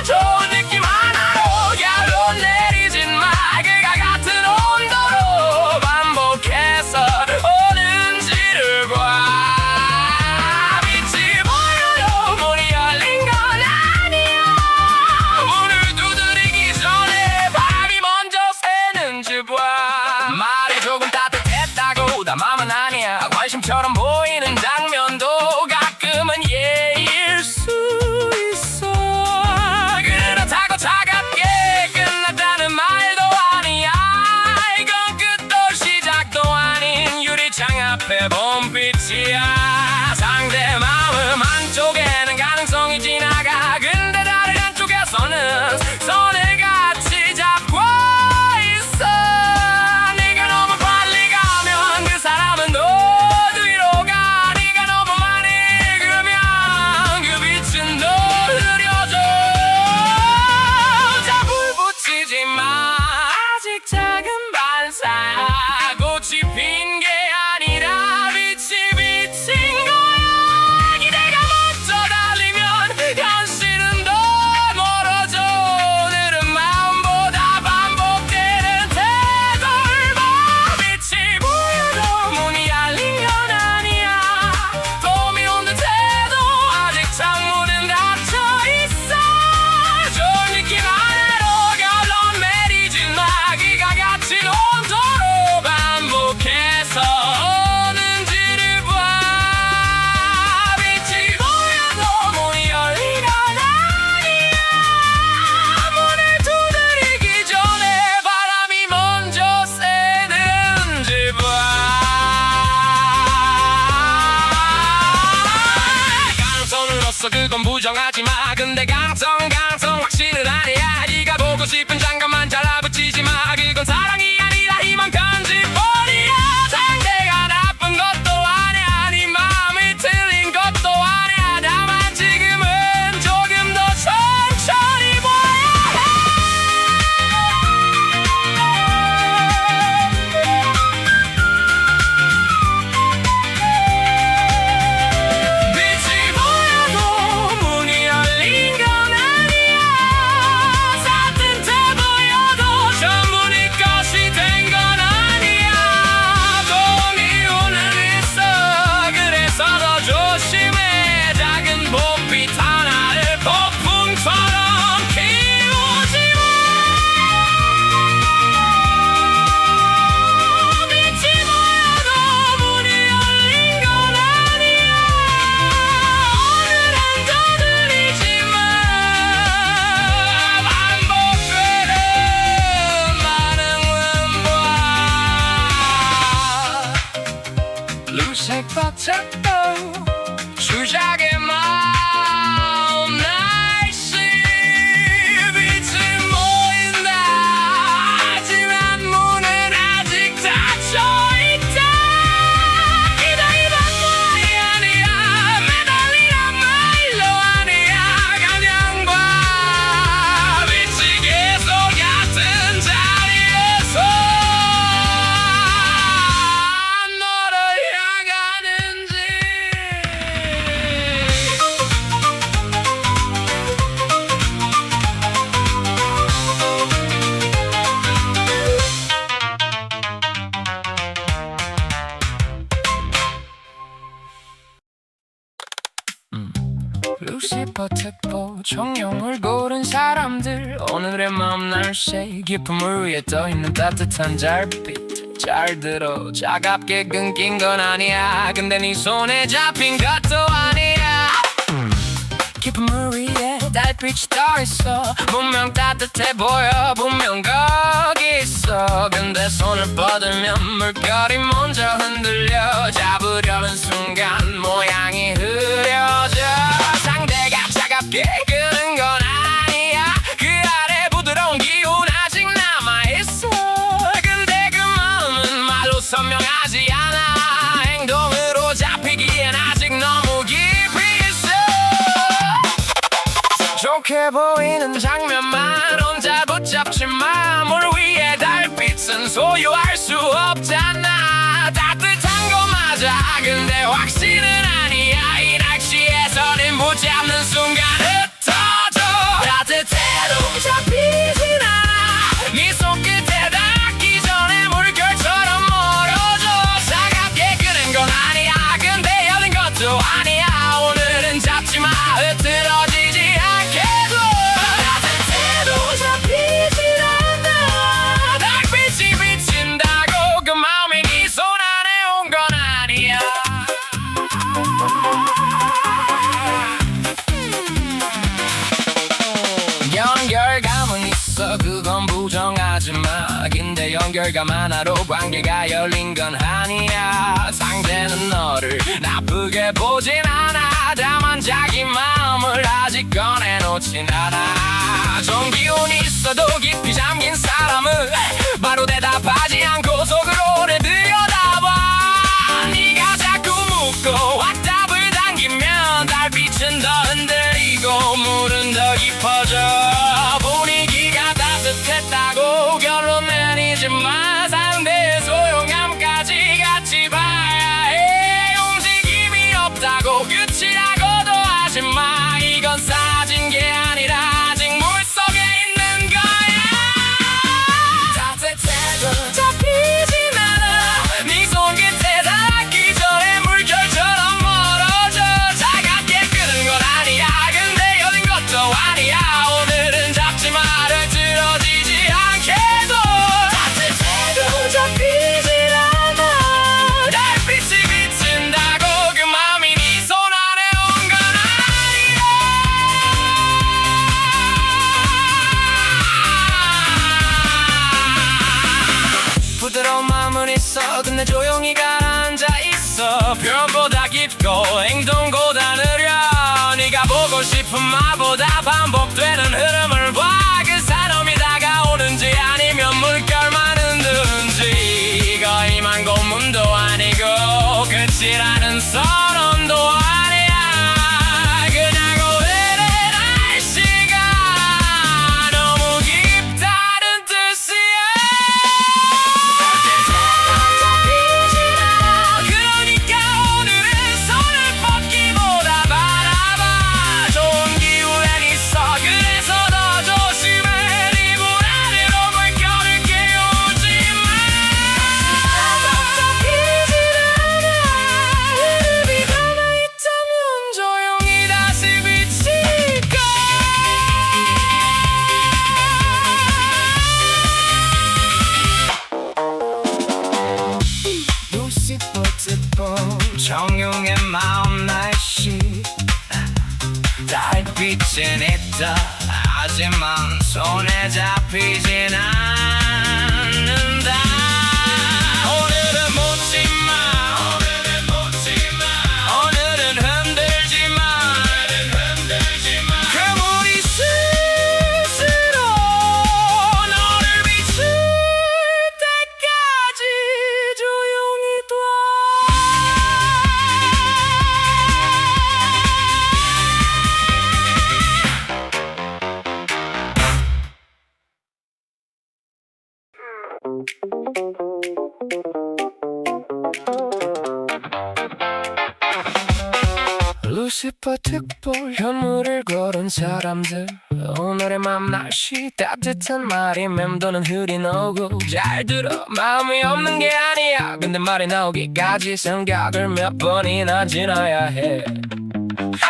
좋은 느낌 하나로 결론 내리진 마. 그가 같은 온도로 반복해서 오는지를 봐. 빛이 보여도 문이 열린 건 아니야. 문을 두드리기 전에 밤이 먼저 새는지 봐. 말이 조금 따뜻했다고 다 맘은 아니야. 관심처럼 보이는 장면도 가끔은 예일 수 있어. 그렇다고 차갑게 끝났다는 말도 아니야. 이건 끝도 시작도 아닌 유리창 앞에 봄빛이야. 상대 마음 한쪽에는 가능성이 지나가. 근데 다른 한쪽에서는 손을 같이 잡고 있어. 네가 너무 빨리 가면 그 사람은 너 뒤로 가. 네가 너무 많이 읽으면 그 빛은 너 흐려져. 자, 불 붙이지 마. 아직 작은 반사야. 꽃이 핀 게 아니라 빛이 비친 거야. 기대가 먼저 달리면 현실은 더 멀어져. 오늘은 마음보다 반복되는 태도를 봐. 빛이 보여도 문이 열린 건 아니야. 봄이 온 듯해도 아직 창문은 닫혀있어. 좋은 느낌 하나로 결론 내리진 마. 기가 같이 온도로 반복해서 오는지를 봐. 빛이 보여도 문이 열린 건 아니야. 문을 두드리기 전에 바람이 먼저 새는지 봐. 가능성으로서 그건 부정하지 마. 근데 가능성 확실은 아니야. 네가 보고 싶은 장면만 잘라붙이지 마. 그건 사랑이 아니라 희망 편집뿐이야. 상대가 나쁜 것도 아니야. 네 마음이 틀린 것도 아니야. 다만 지금은 조금 더 천천히 보아야 해. 빛이 보여도 문이 열린 건 아니야. 따뜻해 보여도 전부 네 것이 된 건 아니야. 봄이 오늘 있어. 그래서 더 조심해. 작은 봄빛 하나를 폭풍처럼 키우지 마. 빛이 보여도 문이 열린 건 아니야. 오늘은 더 들리지 마. 반복되는 많은 음악. 루색 버텼고 주작의 마음 날씨. 빛은 보인다. 하지만 문은 아직 닫혀있다. 기다리던 말이 아니야. 매달리란 말도 아니야. 그냥 봐. 빛이 계속 같은 자리에서 너를 향하는지. 루시퍼 특보 청룡을 고른 사람들. 오늘의 마음 날씨 기쁨을 위해 떠있는 따뜻한 달빛. 잘 들어. 차갑게 끊긴 건 아니야. 근데 네 손에 잡힌 것도 아니야. 기쁨을 위해 달빛이 떠있어. 분명 따뜻해 보여. 분명 거기 있어. 근데 손을 뻗으면 물결이 먼저 흔들려. 잡으려는 순간 모양이 흐려져. 상대가 차갑게 끄는 건 아니야. 그 아래 부드러운 기운 아직 남아있어. 근데 그 마음은 말로 선명하지 않아. 행동으로 잡히기엔 아직 너무 깊이 있어. 좋게 보이는 장면만 혼자 잡지 마. 물 위에 달빛은 소유할 수 없잖아. 따뜻한 거 맞아. 근데 확신은 아니야. 이 날씨에서는 못 잡는 순간 흩어져. 따뜻해도 잡히진 않아. 네 손끝에 닿기 전에 물결처럼 멀어져. 차갑게 끄는 건 아니야. 근데 여는 것도 아니야. 오늘은 잡지 마. 흐트러지지 않게도. 따뜻해도 잡히진 않아. 달빛이 비친다고 그 마음이 네 손 안에 온 건 아니야. 연결감은 있어. 그건 부정하지 마. 근데 연결감 하나로 관계가 열린 건 아니야. 상대는 너를 나쁘게 보진 않아. 다만 자기 마음을 아직 꺼내놓진 않아. 좀 기운이 있어도 깊이 잠긴 사람은 바로 대답하지 않고 속으로는 들여다봐. 네가 자꾸 묻고 확답을 당기면 달빛은 더 흔들리고 물은 더 깊어져. 분위기가 따뜻했다고 결론 내리지 마. 상대의 소용감까지 같이 봐야 해. 움직임이 없다고 끝이라고도 하지 마. 이건 사진 게 아니라 아직 물속에 있는 거야. 따뜻해도 잡히진 않아. 네 손끝에 닿기 전에 물결처럼 멀어져. 차갑게 끄는 건 아니야. 근데 여는 것도 아니야. 오늘은 잡지 마. 흐트러지지 않게도. 따뜻해도 잡히진 않아. 달빛이 비친다고 그 마음이 네 손 안에 온 건 아니야. 부드러운 마음은 있어. 근데 조용히 가라앉아 있어. 표현보다 깊고 행동보다 느려. 네가 보고 싶은 말보다 반복되는 흐름을 봐. 그 사람이 다가오는지 아니면 물결만 흔드는지. 이거 이만 고문도 아니고 끝이라는 선언도 아니야. 그냥 오늘의 날씨가 너무 깊다는 뜻이야. 그러니까 오늘은 손을 뻗기보다 바라봐. 좋은 기운엔 있어. 그래서 더 조심해. 네 문 안으로 물결을 깨우지 마. 잡히진 않아. 흐름이 남아있다면 조용히 다시 비칠 거야. 루시 버트폰 정용의 마음 날씨. 달빛은 있다. 하지만 손에 잡히진 않는다. 오늘은 묻지 마. 오늘은 묻지 마. 오늘은 흔들지 마. 오늘은 흔들지 마. 그 물이 스스로 너를 비출 때까지 조용히 둬. 루시퍼 특볼 현무를 걸은 사람들. 오늘의 맘 날씨 따뜻한 말이 맴도는 흐린 오고. 잘 들어 마음이 없는 게 아니야. 근데 말이 나오기까지 생각을 몇 번이나 지나야 해.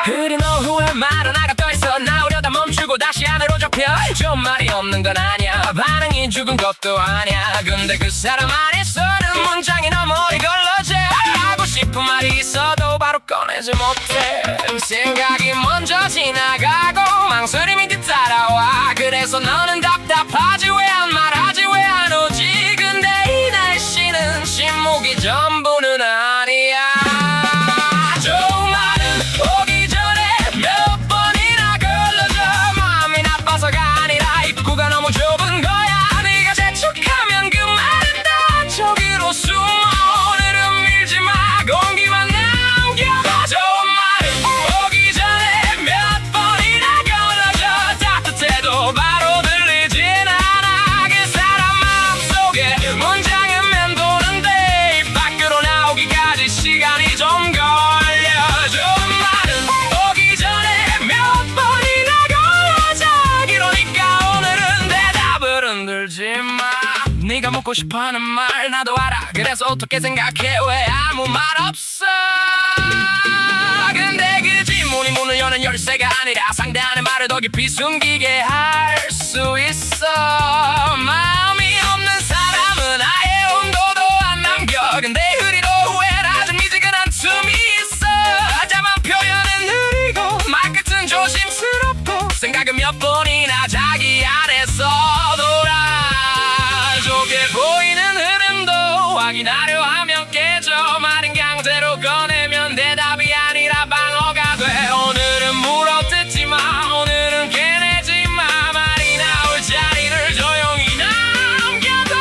흐린 오후에 말 하나가 떠있어. 나오려다 멈추고 다시 안으로 접혀. 좀 말이 없는 건 아니야. 반응이 죽은 것도 아니야. 근데 그 사람 안에서는 문장이 너무 오래 걸러져. 하고 싶은 말이 있어도 바로 꺼내지 못해. 생각이 먼저 지나가고 망설임이 뒤따라와. 그래서 너는 답답하지. 왜 안 말하지. 왜 안 오지. 근데 이 날씨는 침묵이 전부는 아니야. 좋은 말은 오기 전에 몇 번이나 걸러져. 마음이 나빠서가 아니라 입구가 너무 좁은 거야. 네가 재촉하면 그 말은 다 저기로 숨어. 오늘은 밀지 마. 공기만 남겨. 좋은 말은 오기 전에 몇 번이나 걸러져. 따뜻해도 바로 들리진 않아. 해놓고 싶어하는 말 나도 알아. 그래서 어떻게 생각해? 왜 아무 말 없어? 근데 그 질문이 문을 여는 열쇠가 아니라 상대하는 말을 더 깊이 숨기게 할 수 있어. 마음이 없는 사람은 아예 온도도 안 남겨. 근데 흐리도 후회라는 미지근한 틈이 있어. 하자만 표현은 느리고 말끝은 조심스럽고 생각은 몇 번이나 자기 안에서 돌아. 좋게 보이는 흐름도 확인하려 하면 깨져. 말은 강제로 꺼내면 대답이 아니라 방어가 돼. 오늘은 물어뜯지마, 오늘은 깨내지마. 말이 나올 자리를 조용히 남겨둬.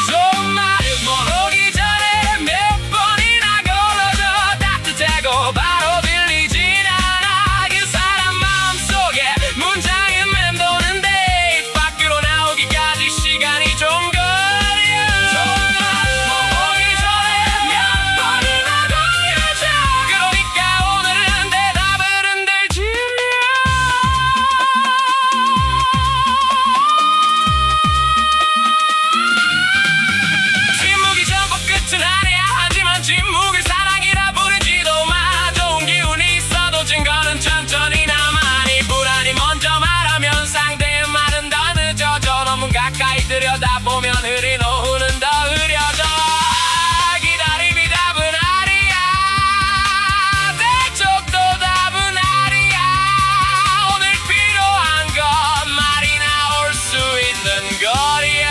좋은 말은 뭐 오기 전에 몇 번이나 걸러줘. 따뜻하고 바로 들리진 않아. 그 사람 마음속에 문장은 맴도는데 입 밖으로 나오기까지 시간이 좀 걸려. 좋은 말은 뭐 오기 전에 몇 번이나 걸려줘. 그러니까 오늘은 대답을 흔들지. 침묵이 전부 끝은 아니야. 하지만 침묵을 사랑이라 부르지도 마. 좋은 기운이 있어도 증거는 천천히 남아니. 불안이 먼저 말하면 상대의 말은 더 늦어져. 너무 가까이 들여다보면 흐린 오후는 더 흐려져. 기다림이 답은 아니야. 대쪽도 답은 아니야. 오늘 필요한 건 말이 나올 수 있는 거리야.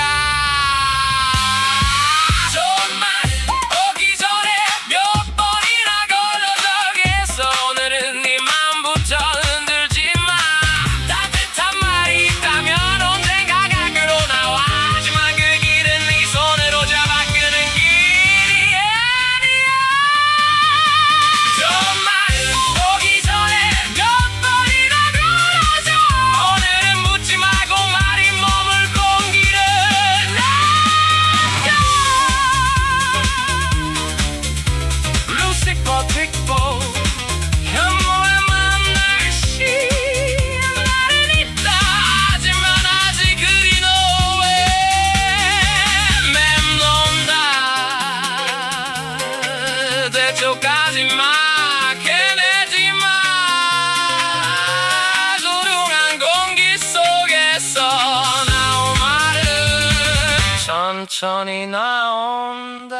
좋은 말은 오기 전에 몇 번이나 걸러져겠어. 오늘은 네 맘부터 흔들지 마. 따뜻한 말이 있다면 언젠가 밖으로 나와. 하지만 그 길은 네 손으로 잡아 끄는 길이 아니야. 좋은 말은 오기 전에 몇 번이나 걸어줘. 오늘은 묻지 말고 말이 머물 공기를 남겨. 루시퍼 틱보 현모의 날씨. 날은 있다 하지만 아직 그리 너왜 맴돈다. 대초까지만 캐내지마. 조용한 공기 속에서 나온 말은 천천히 나온다.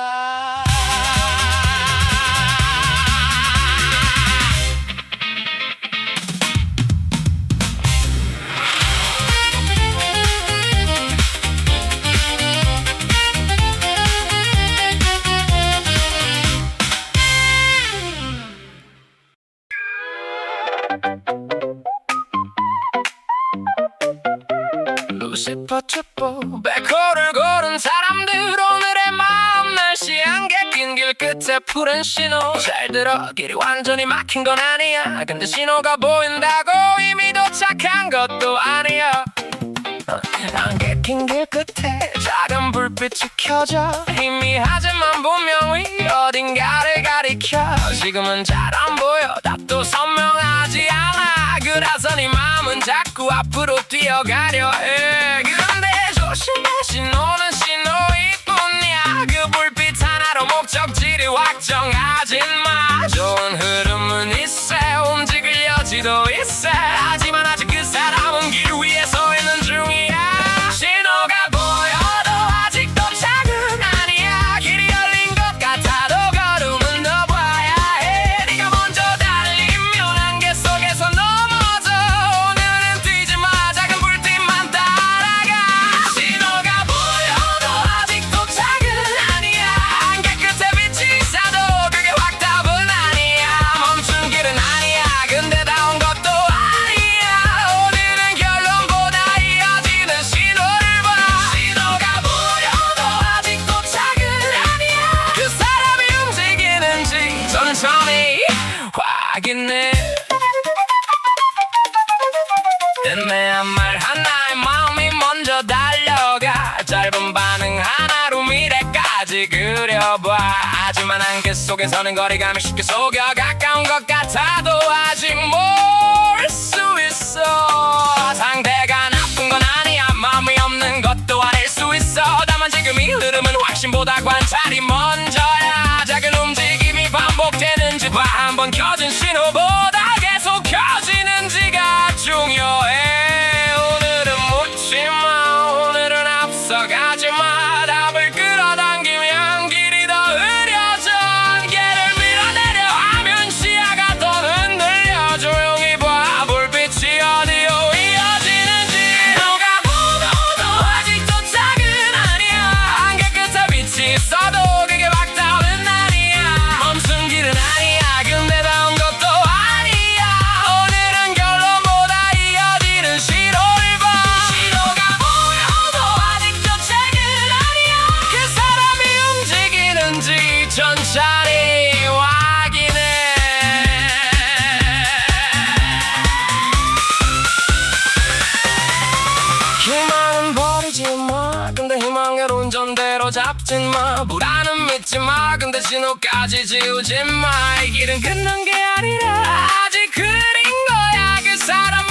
루시퍼 첩보 백호를 고른 사람들. 오늘의 마음 날씨 안개 낀 길 끝에 푸른 신호. 잘 들어, 길이 완전히 막힌 건 아니야. 근데 신호가 보인다고 이미 도착한 것도 아니야. 안개 낀 길 끝에 작은 불빛이 켜져. 희미하지만 분명히 어딘가를 가리켜. 지금은 잘 안 보여, 답도 선명하지 않아. 그래서 네 마음은 자꾸 앞으로 뛰어가려 해. 근데 조심해, 신호는 신호일 뿐이야. 그 불빛 하나로 목적지를 확정하진 마. 좋은 흐름은 있어, 움직일 여지도 있어. 하지만 아직 그 사람은 길 위에 서 있는 중이야. 신호가 보여도 아직 도착은 아니야. 길이 열린 것 같아도 걸음은 더 봐야 해. 네가 먼저 달리면 안개 속에서 넘어져. 오늘은 뛰지 마, 작은 불빛만 따라가. 신호가 보여도 아직 도착은 아니야. 안개 끝에 빛이 있어도 그게 확 답은 아니야. 멈춘 길은 아니야. 근데 다 온 것도 아니야. 오늘은 결론보다 이어지는 신호를 봐. 신호가 보여도 아직 도착은 아니야. 그 사람이 움직이는지 천천히 확인해. 애매한 말 하나에 마음이 먼저 달려가. 짧은 반응 하나로 미래까지 그려봐. 하지만 안개 속에서는 거리감이 쉽게 속여. 가까운 것 같아도 아직 모를 수 있어. 상대가 나쁜 건 아니야. 마음이 없는 것도 아닐 수 있어. 신호보다 관찰이 먼저야. 작은 움직임이 반복되는지 봐. 한번 켜진 신호보다 계속 켜지는지가 중요해. 오늘은 묻지마, 오늘은 앞서가지마. 답을 끌어당기면 길이 더 흐려져. 안개를 밀어내려 하면 시야가 더 흔들려. 조용히 봐, 불빛이 어디로 이어지는지. 누가 보고도 아직도 작은 아니야. 안개 끝에 빛이 있어도 그게 막 닿는 날이야. 멈춘 길은 아니야, 근데 다운 것도 아니야. 오늘은 결론보다 이어지는 신호를 봐. 신호가 보여도 아직도 작은 아니야. 그 사람이 움직이는지 천천히 확인해. 희망은 버리지 마. 근데 희망을 운전대로 잡진 마. 불안은 믿지 마. 근데 신호까지 지우지 마. 이 길은 끝난 게 아니라 아직 그린 거야. 그 사람